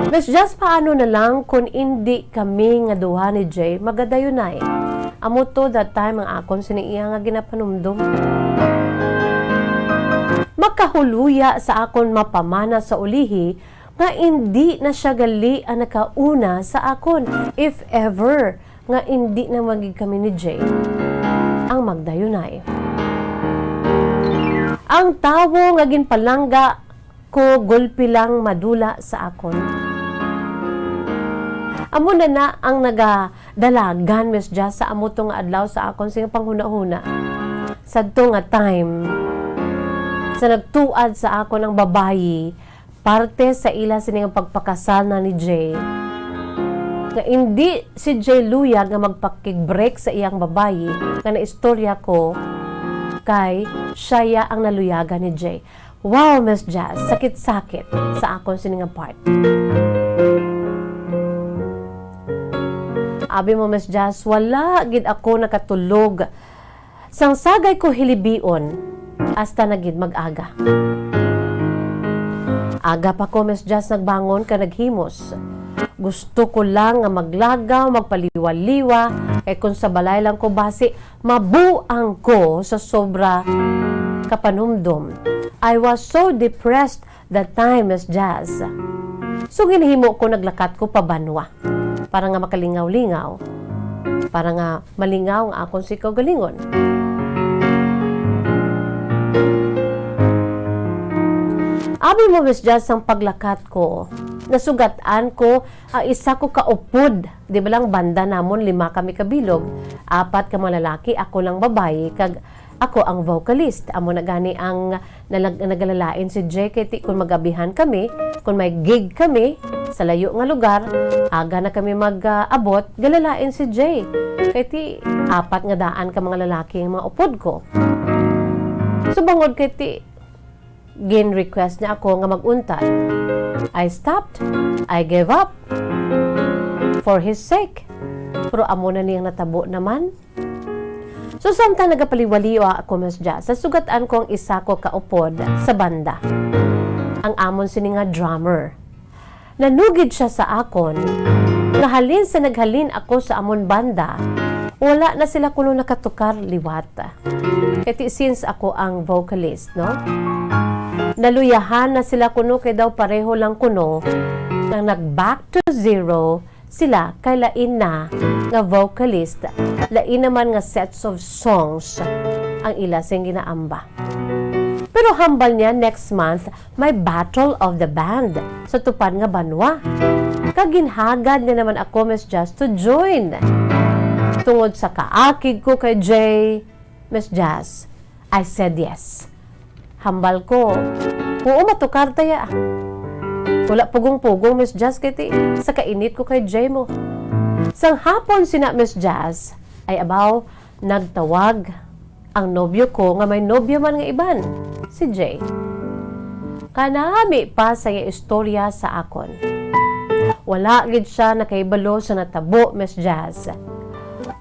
Mas just paano na lang kung hindi kami nga duha ni Jay magadayunay. Amo to that time ang akon siniiya nga ginapanumdum. Makahuluya sa akon mapamana sa ulihi nga hindi na siya gali ang nakauna sa akon if ever nga hindi na magig kami ni Jay ang magdayunay. Ang tawo nga ginpalangga ko gulpi lang madula sa akon. Amo na ang nagadalagan, Miss Jazz, sa amo tong adlaw sa akon sing panghuna-huna. Sadto nga time sa nagtuad sa akon ang babayi parte sa ila sining pagpakasal na ni Jay. Nga hindi si Jay luyag nga magpakig-break sa iyang babayi nga naistorya ko kay siya ang naluyagan ni Jay. Wow, Miss Jazz, sakit-sakit sa akon sining part. Abi mo, Miss Jazz, wala gid ako nakatulog. Sang sagay ko hilibion, hasta nagid mag-aga. Aga pa ko, Miss Jazz, nagbangon ka naghimos. Gusto ko lang nga maglagaw, magpaliwa-liwa, kay kung sa balay lang ko basi, mabuang ko sa sobra kapanumdum. I was so depressed that time, Miss Jazz. So ginhimo ko, naglakat ko pabanwa. Para nga makalingaw-lingaw. Para nga malingaw ang akong sikaw galingon. Abi mo, Miss Jazz, ang paglakat ko, nasugatan ko, isa ko kaupod. Di ba lang banda namon, 5 kami kabilog. 4 ka mga lalaki, ako lang babae, kag ako ang vocalist. Amo na gani ang nagalalain si Jay, kay kung magabihan kami, kung may gig kami, sa layo nga lugar, aga na kami mag-abot, galalain si Jay. Kaya 4 nga daan ka mga lalaki ang mga upod ko. So bangod kay ti gin-request niya ako nga mag-unta. I stopped. I gave up. For his sake. Pero amo na niyang natabo naman. So samtang nagapaliwaliwa ako Miss Jazz, sa sugatan kong isa ko kaupod sa banda. Ang amon sini nga drummer. Nanugid siya sa akon. Nahalin sa naghalin ako sa amon banda. Wala na sila kuno nakatukar liwat. Kaya since ako ang vocalist, no? Naluyahan na sila kuno kay daw pareho lang kuno nang nag-back to zero sila kay lain na nga vocalist, lain naman nga sets of songs ang ila sing ginaamba. Pero hambal niya next month may Battle of the Band sa tupan nga banwa. Kaginhagad niya naman ako Miss Jazz to join. Tungod sa kaakig ko kay Jay, Miss Jazz, I said yes. Hambal ko, oo matukar taya. Wala pugong-pugong Miss Jazz kiti sa kainit ko kay Jay mo. Sang hapon sina Miss Jazz ay abaw nagtawag ang nobyo ko nga may nobyo man nga iban, si Jay. Kanami pa sa istorya sa akon. Wala gid siya nakaibalo sa natabo Miss Jazz.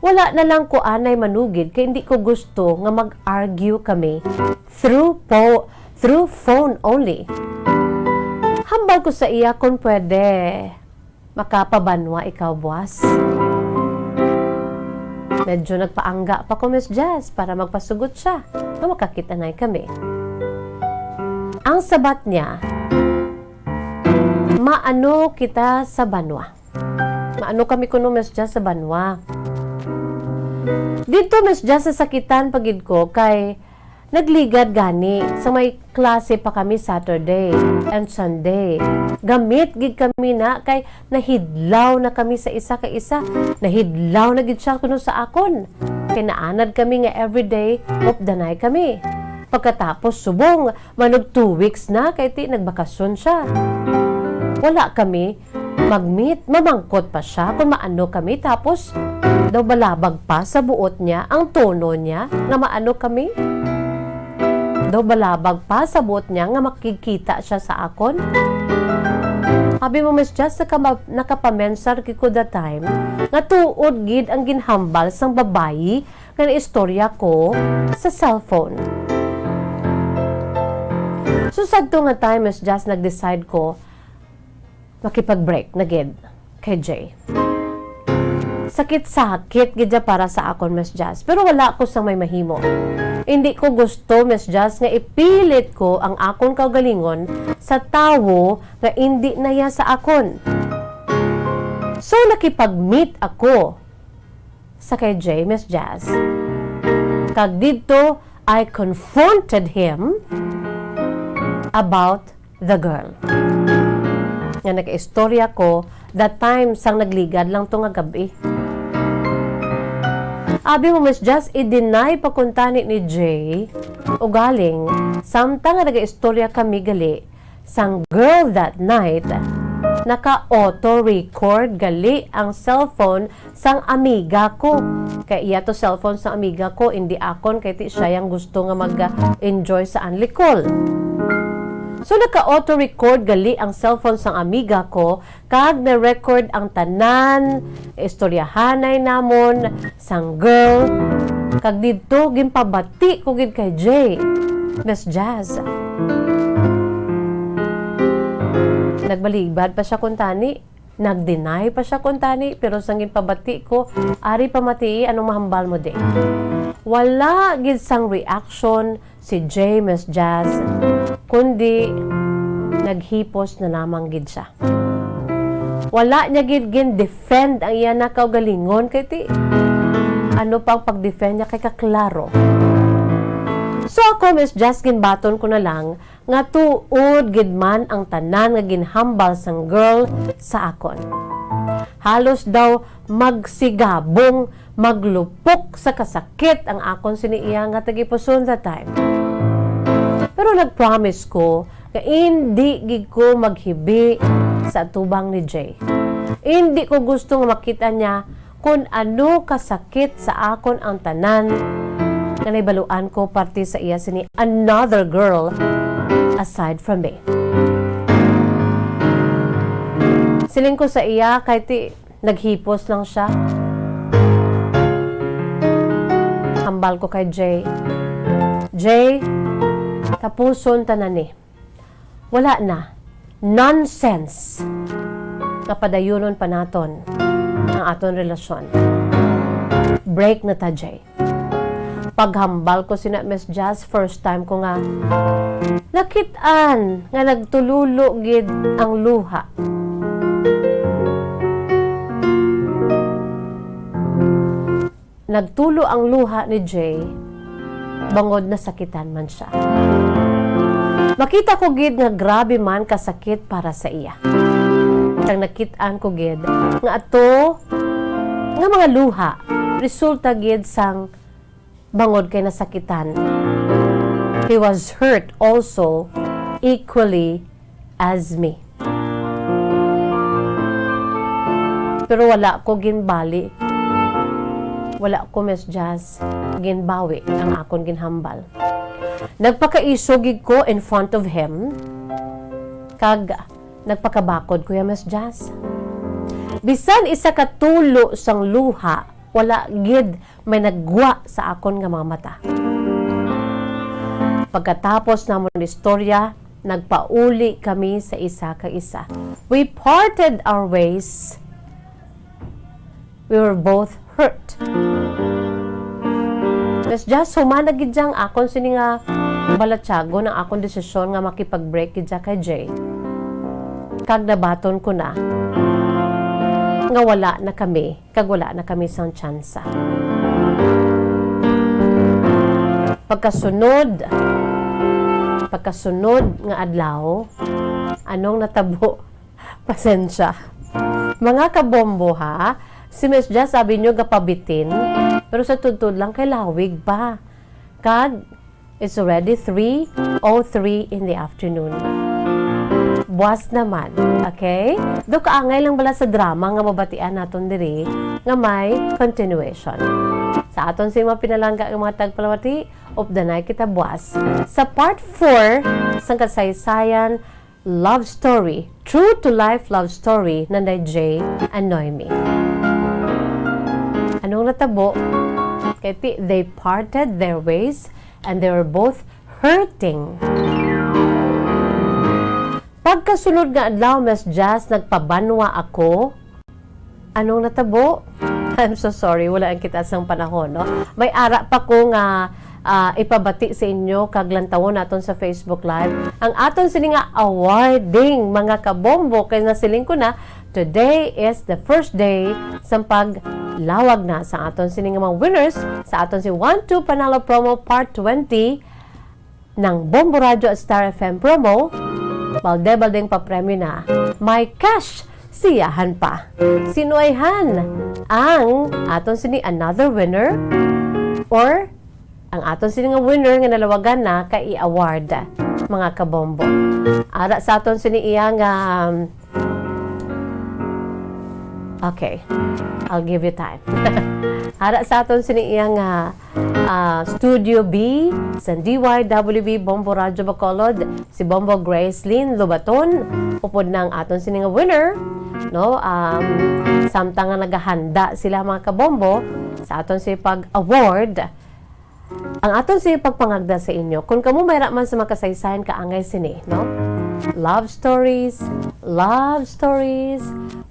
Wala na lang ko anay manugid kay hindi ko gusto nga mag-argue kami through phone only. Hambal ko sa iya kung pwede makapabanwa ikaw, boss. Medyo nagpaangga pa ko, Miss Jazz, para magpasugot siya na makakita na kami. Ang sabat niya, maano kita sa banwa. Maano kami kuno, Miss Jazz, sa banwa. Dito, Miss Jazz, sa sakitan pagid ko kay nagligad gani sa may klase pa kami Saturday and Sunday. Gamit gid kami na kay nahidlaw na kami sa isa ka isa. Nahidlaw na gid siya kuno sa akon. Kay naanad kami nga everyday of the night kami. Pagkatapos subong manog 2 weeks na kay ti nagbakasyon siya. Wala kami mag-meet, mamangkot pa siya kung maano kami tapos daw balabag pa sa buot niya ang tono niya nga maano kami. Daw balabag pa sa buot niya nga makikita siya sa akon. Sabi mo Miss Jazz nakapamensar kiko that time nga tuod gid ang ginhambal sang babayi nga istorya ko sa cellphone. So sadto nga time Miss Jazz nag-decide ko makipag-break na gid kay Jay. Sakit-sakit gid para sa akon Miss Jazz, pero wala ko sang may mahimo. Hindi ko gusto Miss Jazz nga ipilit ko ang akon kaugalingon sa tawo nga hindi naya sa akon. So nakipag-meet ako sa kay Jay Miss Jazz. Kag dito I confronted him about the girl. Nga nag-istorya ko that time sang nagligad lang to nga gabi. Abi mo Miss Jazz, i-deny pagkuntani ni Jay o galing samtang nga nag-istorya kami gali sang girl that night naka-auto-record gali ang cellphone sang amiga ko. Kaya iya to cellphone sang amiga ko, hindi akon kay ti siya yang gusto nga mag-enjoy sa unli call. So naka-auto-record gali ang cellphone sang amiga ko kag na-record ang tanan istoryahanay namon sang girl kag didto gimpabati ko gid kay Jay Miss Jazz. Nagbaligбad pa siya kuntani, nag-deny pa siya kuntani, pero sang gimpabati ko ari pamati anong mahambal mo de. Wala gid sang reaction si Jay Miss Jazz, kundi naghipos na lamang gid siya. Wala niya gid defend ang iya na kaugalingon kay ti. Ano pang pag-defend niya kay kaklaro. So ako Miss Jazz ginbaton ko na lang nga tuod gid man ang tanan nga ginhambal sang girl sa akon. Halos daw magsigabong maglupok sa kasakit ang akon siniiya nga tagipuson that time. Pero nag-promise ko na hindi gid ko maghibi sa tubang ni Jay. Hindi ko gusto nga makita niya kung ano kasakit sa akon ang tanan nga naibaluan ko parte sa iya sini another girl aside from me. Siling ko sa iya kahit naghipos lang siya. Hambal ko kay Jay. Jay, tapuson tanan ni. Wala na. Nonsense. Kapadayunon pa naton ang aton relasyon. Break na ta, Jay. Paghambal ko sina Miss Jazz, first time ko nga nakit-an nga nagtululo gid ang luha. Nagtulo ang luha ni Jay, bangod na sakitan man siya. Makita ko gid nga grabe man kasakit para sa iya. Kang nakit-an ko gid nga ato nga mga luha resulta gid sang bangod kay nasakitan. He was hurt also equally as me. Pero wala ko ginbali. Wala ko, Miss Jazz, ginbawi ang akon ginhambal. Nagpakaisogig ko in front of him, kag nagpakabakod ko ya, Miss Jazz. Bisan isa ka tulo sang luha, wala gid may nagwa sa akon nga mga mata. Pagkatapos namon ng istorya, nagpauli kami sa isa ka isa. We parted our ways. We were both hurt. Miss Jazz, humana gid jang akon sini nga balatsago ng akong desisyon nga makipag-break gid kay Jay. Kag nabaton ko na nga wala na kami, kag wala na kami sang tsansa. Pagkasunod nga adlaw, anong natabo? Pasensya. Mga kabombo ha, si Miss Jazz sabi nyo gapabitin, pero sa tudtod lang kay lawig pa. Kag, it's already 3:03 in the afternoon. Buwas naman, okay? Do kaangay lang bala sa drama nga mabatian naton diri nga may continuation. Sa aton si mga pinalangga ng mga tagpalawati of the night kita buwas. Sa part 4 sang kasaysayan love story, true to life love story na Jay and Noemi. Anong natabo? Kaya they parted their ways and they were both hurting. Pagkasunod nga adlaw, Miss Jazz, nagpabanwa ako. Anong natabo? I'm so sorry, wala ang kita sang panahon, no? May ara pa ko nga ipabati sa inyo kaglantawon naton sa Facebook Live. Ang aton sini nga awarding mga kabombo kay nasiling ko na today is the first day sa paglawag na sa aton sini nga mga winners sa aton si 1-2 Panalo Promo Part 20 ng Bombo Radio at Star FM Promo. Balde-baldeng papremyo na. May cash siyahan pa. Sinuayhan ang aton sini another winner or ang aton sini nga winner nga nalawagan na kay i-award mga kabombo. Ara sa aton sini iya nga okay, I'll give you time. Ara sa aton sini iya nga Studio B sa DYWB Bombo Radio Bacolod si Bombo Gracelyn Lobaton upod ng aton sini nga winner, no? Samtang nga naghahanda sila mga kabombo sa aton si pag-award. Ang aton si pagpangagda sa inyo kung kamo mayra man sa makasaysayan kaangay sini, no? Love stories,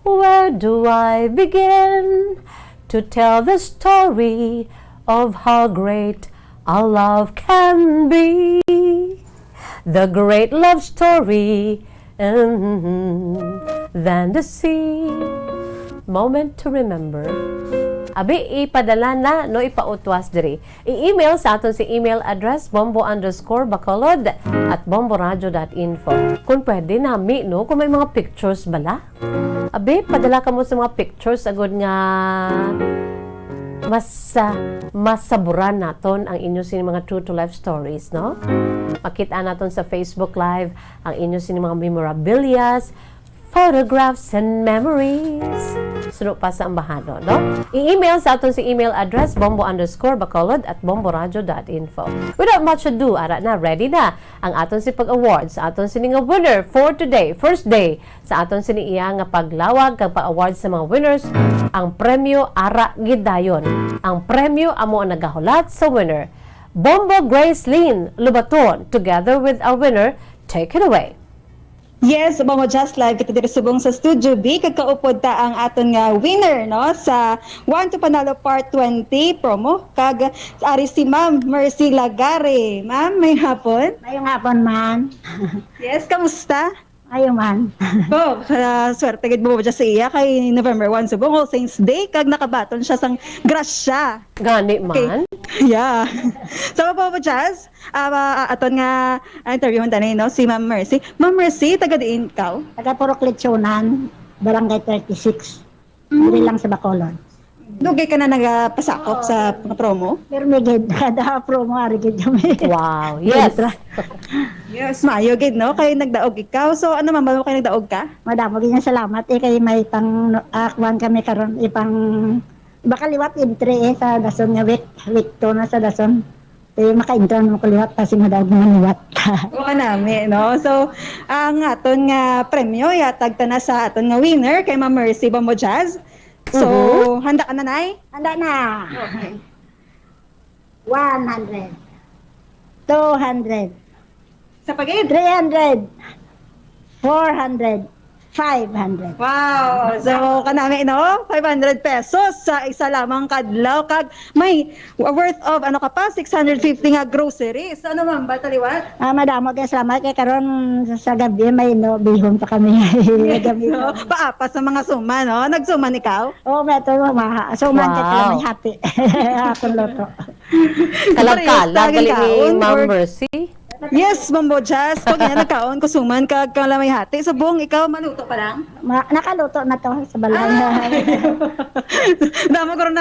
where do I begin to tell the story of how great our love can be? The great love story, than the sea. Moment to remember. Abi, ipadala na, no, ipautwas diri. I-email sa aton si email address bombo_bacolod@bomboradio.info. Kung pwede nami, no, kung may mga pictures bala. Abi, padala ka mo sa mga pictures agad nga masaburan naton ang inyo sini mga true to life stories, no? Makita naton sa Facebook Live ang inyo sini mga memorabilias, photographs and memories. suno pa sa ambahado, no? I-email sa aton si email address bombo_bacolod@bomboradio.info. Without much ado, ara na, ready na ang aton si pag-awards sa aton sini nga winner for today, first day sa aton sini iya nga paglawag kag pa-awards sa mga winners. Ang premyo ara gidayon. Ang premyo amo ang nagahulat sa winner. Bombo Grace Lynn Lubaton, together with our winner. Take it away. Yes, Bombo Just Live kita diri subong sa Studio B kagkaupod ta ang aton nga winner no sa 1 to Panalo Part 20 promo kag ari si Ma'am Mercy Lagare. Ma'am, may hapon? Ngayong hapon man. Yes, kamusta? Ngayong man. Oh, swerte gid mo sa iya kay November 1 subong All Saints Day kag nakabaton siya sang grasya. Gani man. Yeah. So Bombo Jazz, aton nga interview tani no si Ma'am Mercy. Ma'am Mercy, taga diin ikaw? Taga Purok Lechonan, Barangay 36. Dili lang sa Bacolod. Dugay ka na nagapasakop sa mga promo? Pero may gid kada promo ari gid kami. Wow, yes. Yes, maayo gid no kay nagdaog ikaw. So ano man ba kay nagdaog ka? Madamo gid nga salamat kay may pang akwan kami karon ipang baka liwat entry sa dason nga week 2 na sa dason. Maka-intro mo ko liwat kasi madawag naman liwat. O kanami, no? So, ang aton nga premyo, yatag ta na sa aton nga winner kay Ma'am Mercy Bombo Jazz. So, handa ka na, Nay? Handa na. Okay. 100. 200. Sa pagid? 300. 400. 500. Wow! So, kanami, no? 500 pesos sa isa lamang kadlaw. Kag may worth of, ano ka pa, 650 nga groceries. Ano man ba, taliwat? Madamo kay salamat kay karon sa gabi may no bihon pa kami. Gabi. No? Paapa sa mga suma, no? Nagsuman ikaw? Oh, meto maha. So man kay Wow. may happy. Hapon loto. Kalagkala, gali ni Ma'am Mercy. Yes, Bombo Jazz. Pag yan nagkaon, kusuman, kag kalamay hati. So, buong ikaw, maluto pa lang? Nakaluto na to sa balay. Damo ko rin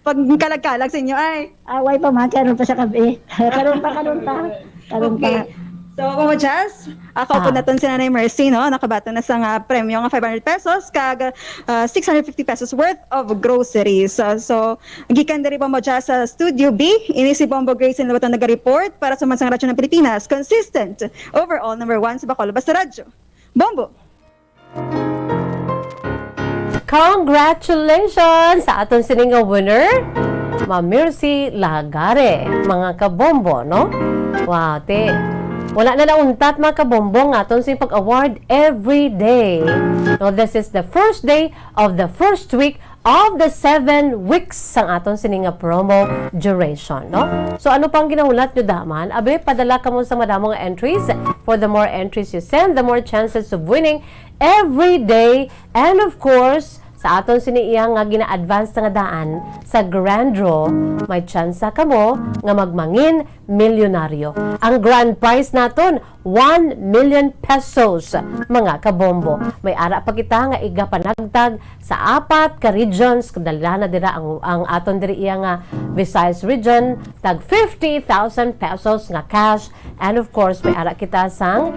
pag kalag-kalag sa inyo, ay. Away pa man, karon pa sa gabi. Karon pa. Okay. So, Bombo Jazz, ako po naton si Nanay Mercy, no? Nakabato na sa nga premyo nga 500 pesos, kag 650 pesos worth of groceries. So, gikan diri Bombo Jazz sa Studio B, ini si Bombo Grace in Labaton nag-report para sa Mansang Radyo ng Pilipinas. Consistent, overall, number 1 sa Bacolod Basta Radyo. Bombo! Congratulations sa aton sining nga winner, Ma'am Mercy Lagare, mga kabombo, no? Wow, te. Wala na nauntat mga kabombo nga aton sing pag-award every day. No, this is the first day of the first week of the 7 weeks sang aton sining nga promo duration, no? So ano pang ginahulat nyo daman? Abe, padala ka mo sa madamong entries. For the more entries you send, the more chances of winning every day. And of course, sa aton siniiya nga gina-advance nga daan sa grand draw, may tsansa kamo nga magmangin milyonaryo. Ang grand prize naton 1 million pesos, mga kabombo. May ara pa kita nga iga panagtag sa 4 ka regions, kadala na dira ang aton diri iya nga Visayas region, tag 50,000 pesos nga cash. And of course, may ara kita sang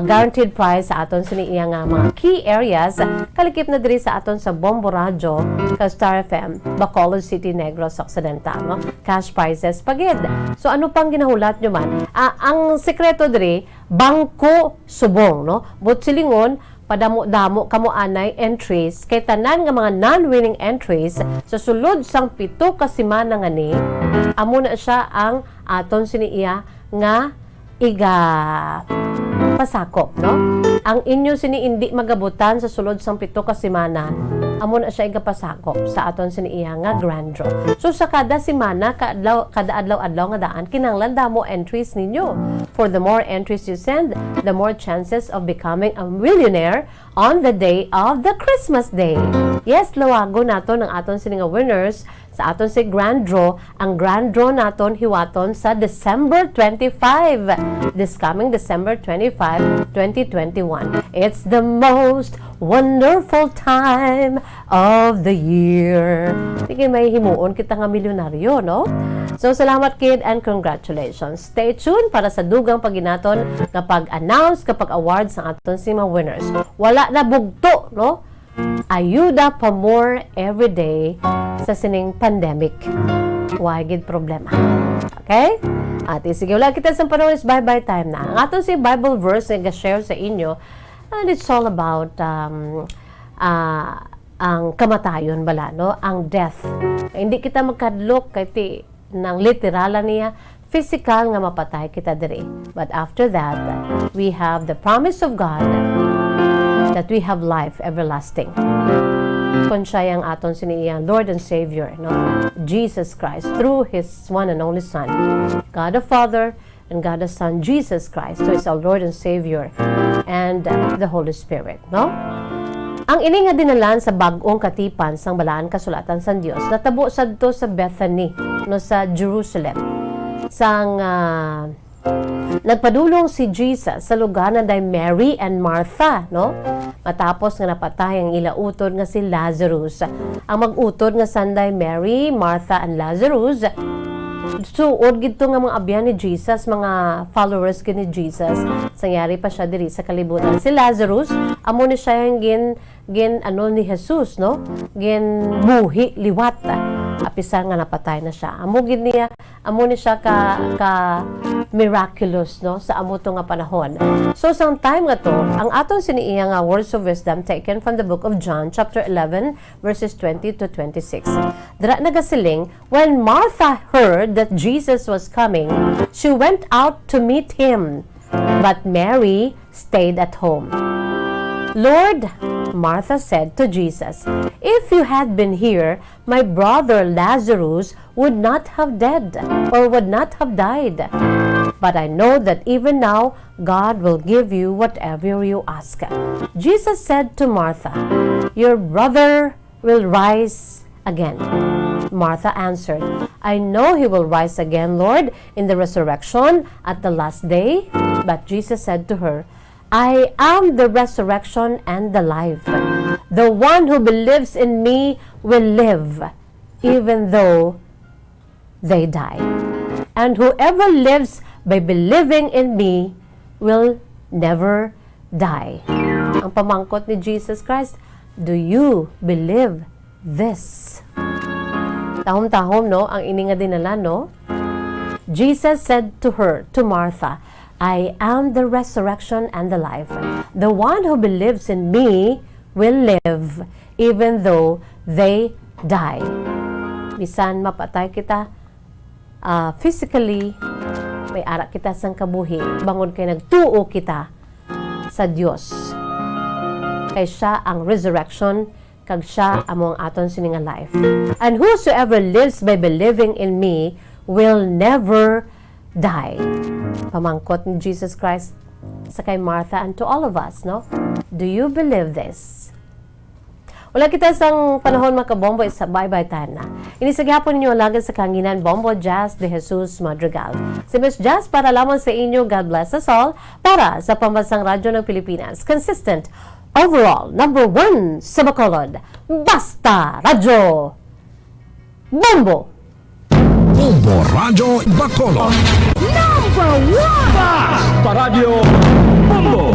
guaranteed prize sa aton siniiya nga mga key areas, kalikip na diri sa aton sa Bombo Radio, ka Star FM, Bacolod City, Negros Occidental, no? Cash prizes pagid. So ano pang ginahulat nyo man? Ang sekreto diri, bangko subong, no? But silingon, padamo-damo kamo anay entries kay tanan nga mga non-winning entries sa sulod sang 7 ka semana nga ni, amo na siya ang aton siniiya nga iga pasakop, no? Ang inyo sini hindi magabutan sa sulod sang 7 ka semana, amo na siya igapasakop sa aton siniiya nga grand draw. So sa kada semana, kada adlaw-adlaw nga daan, kinahanglan damo entries ninyo. For the more entries you send, the more chances of becoming a millionaire on the day of the Christmas Day. Yes, lawago naton ang aton sini nga winners sa aton si grand draw. Ang grand draw naton hiwaton sa December 25. This coming December 25, 2021. It's the most wonderful time of the year. Tingin may himuon kita nga milyonaryo, no? So, salamat kid and congratulations. Stay tuned para sa dugang paginaton nga pag-announce kapag awards ang aton si mga winners. Wala na bugto, no? ayuda pa more everyday sa sining pandemic. Wagid problema. Okay? At sige, wala kita sa panahon is bye-bye time na. Ang aton si Bible verse na share sa inyo, and it's all about ang kamatayon bala, no? Ang death. Hindi kita magkadlok kay ng literalan niya, physical nga mapatay kita diri. But after that, we have the promise of God that we have life everlasting. Kung siya ang aton siniyang Lord and Savior, no? Jesus Christ, through His one and only Son, God the Father and God the Son, Jesus Christ, who is our Lord and Savior, and the Holy Spirit, no? Ang ini nga dinalan sa bag-ong katipan sang balaan kasulatan sa Dios, natabo sadto sa Bethany, no, sa Jerusalem. Sang nagpadulong si Jesus sa lugar na day Mary and Martha, no? Matapos nga napatay ang ilautod nga si Lazarus. Ang magutod nga sanday Mary, Martha, and Lazarus, suod gito nga mga abyan ni Jesus, mga followers ni Jesus. Sangyari pa siya diri sa kalibutan. Si Lazarus, amo ni siya yung ano ni Jesus, no? Gin buhi liwat. Apisan nga napatay na siya. Amo ni siya ka miraculous, no, sa amo to nga panahon. So sang time nga to, ang aton siniiya nga words of wisdom taken from the book of John chapter 11 verses 20 to 26. Dira nagasiling, when Martha heard that Jesus was coming, she went out to meet him, but Mary stayed at home. Lord, Martha said to Jesus, if you had been here, my brother Lazarus would not have died. But I know that even now, God will give you whatever you ask. Jesus said to Martha, your brother will rise again. Martha answered, I know he will rise again, Lord, in the resurrection at the last day. But Jesus said to her, I am the resurrection and the life. The one who believes in me will live, even though they die. And whoever lives by believing in me will never die. Ang pamangkot ni Jesus Christ, do you believe this? Tahom-tahom, no? Ang ininga dinala, no? Jesus said to her, to Martha, I am the resurrection and the life. The one who believes in me will live even though they die. Bisan mapatay kita physically, may ara kita sang kabuhi, bangon kay nagtuo kita sa Dios. Kay siya ang resurrection, kag siya among aton sininga life. And whosoever lives by believing in me will never die. Pamangkot ni Jesus Christ sa kay Martha and to all of us, no? Do you believe this? Wala kita sang panahon mga kabombo, isa bye-bye time na. Inisagapon ninyo lagad sa kanginan Bombo Jazz de Jesus-Madrigal. Si Miss Jazz para lamang sa inyo, God bless us all, para sa Pambansang Radyo ng Pilipinas. Consistent, overall, number 1 sa Bacolod. Basta Radyo Bombo! Bombo Radyo Bacolod. Basta Radio Bombo!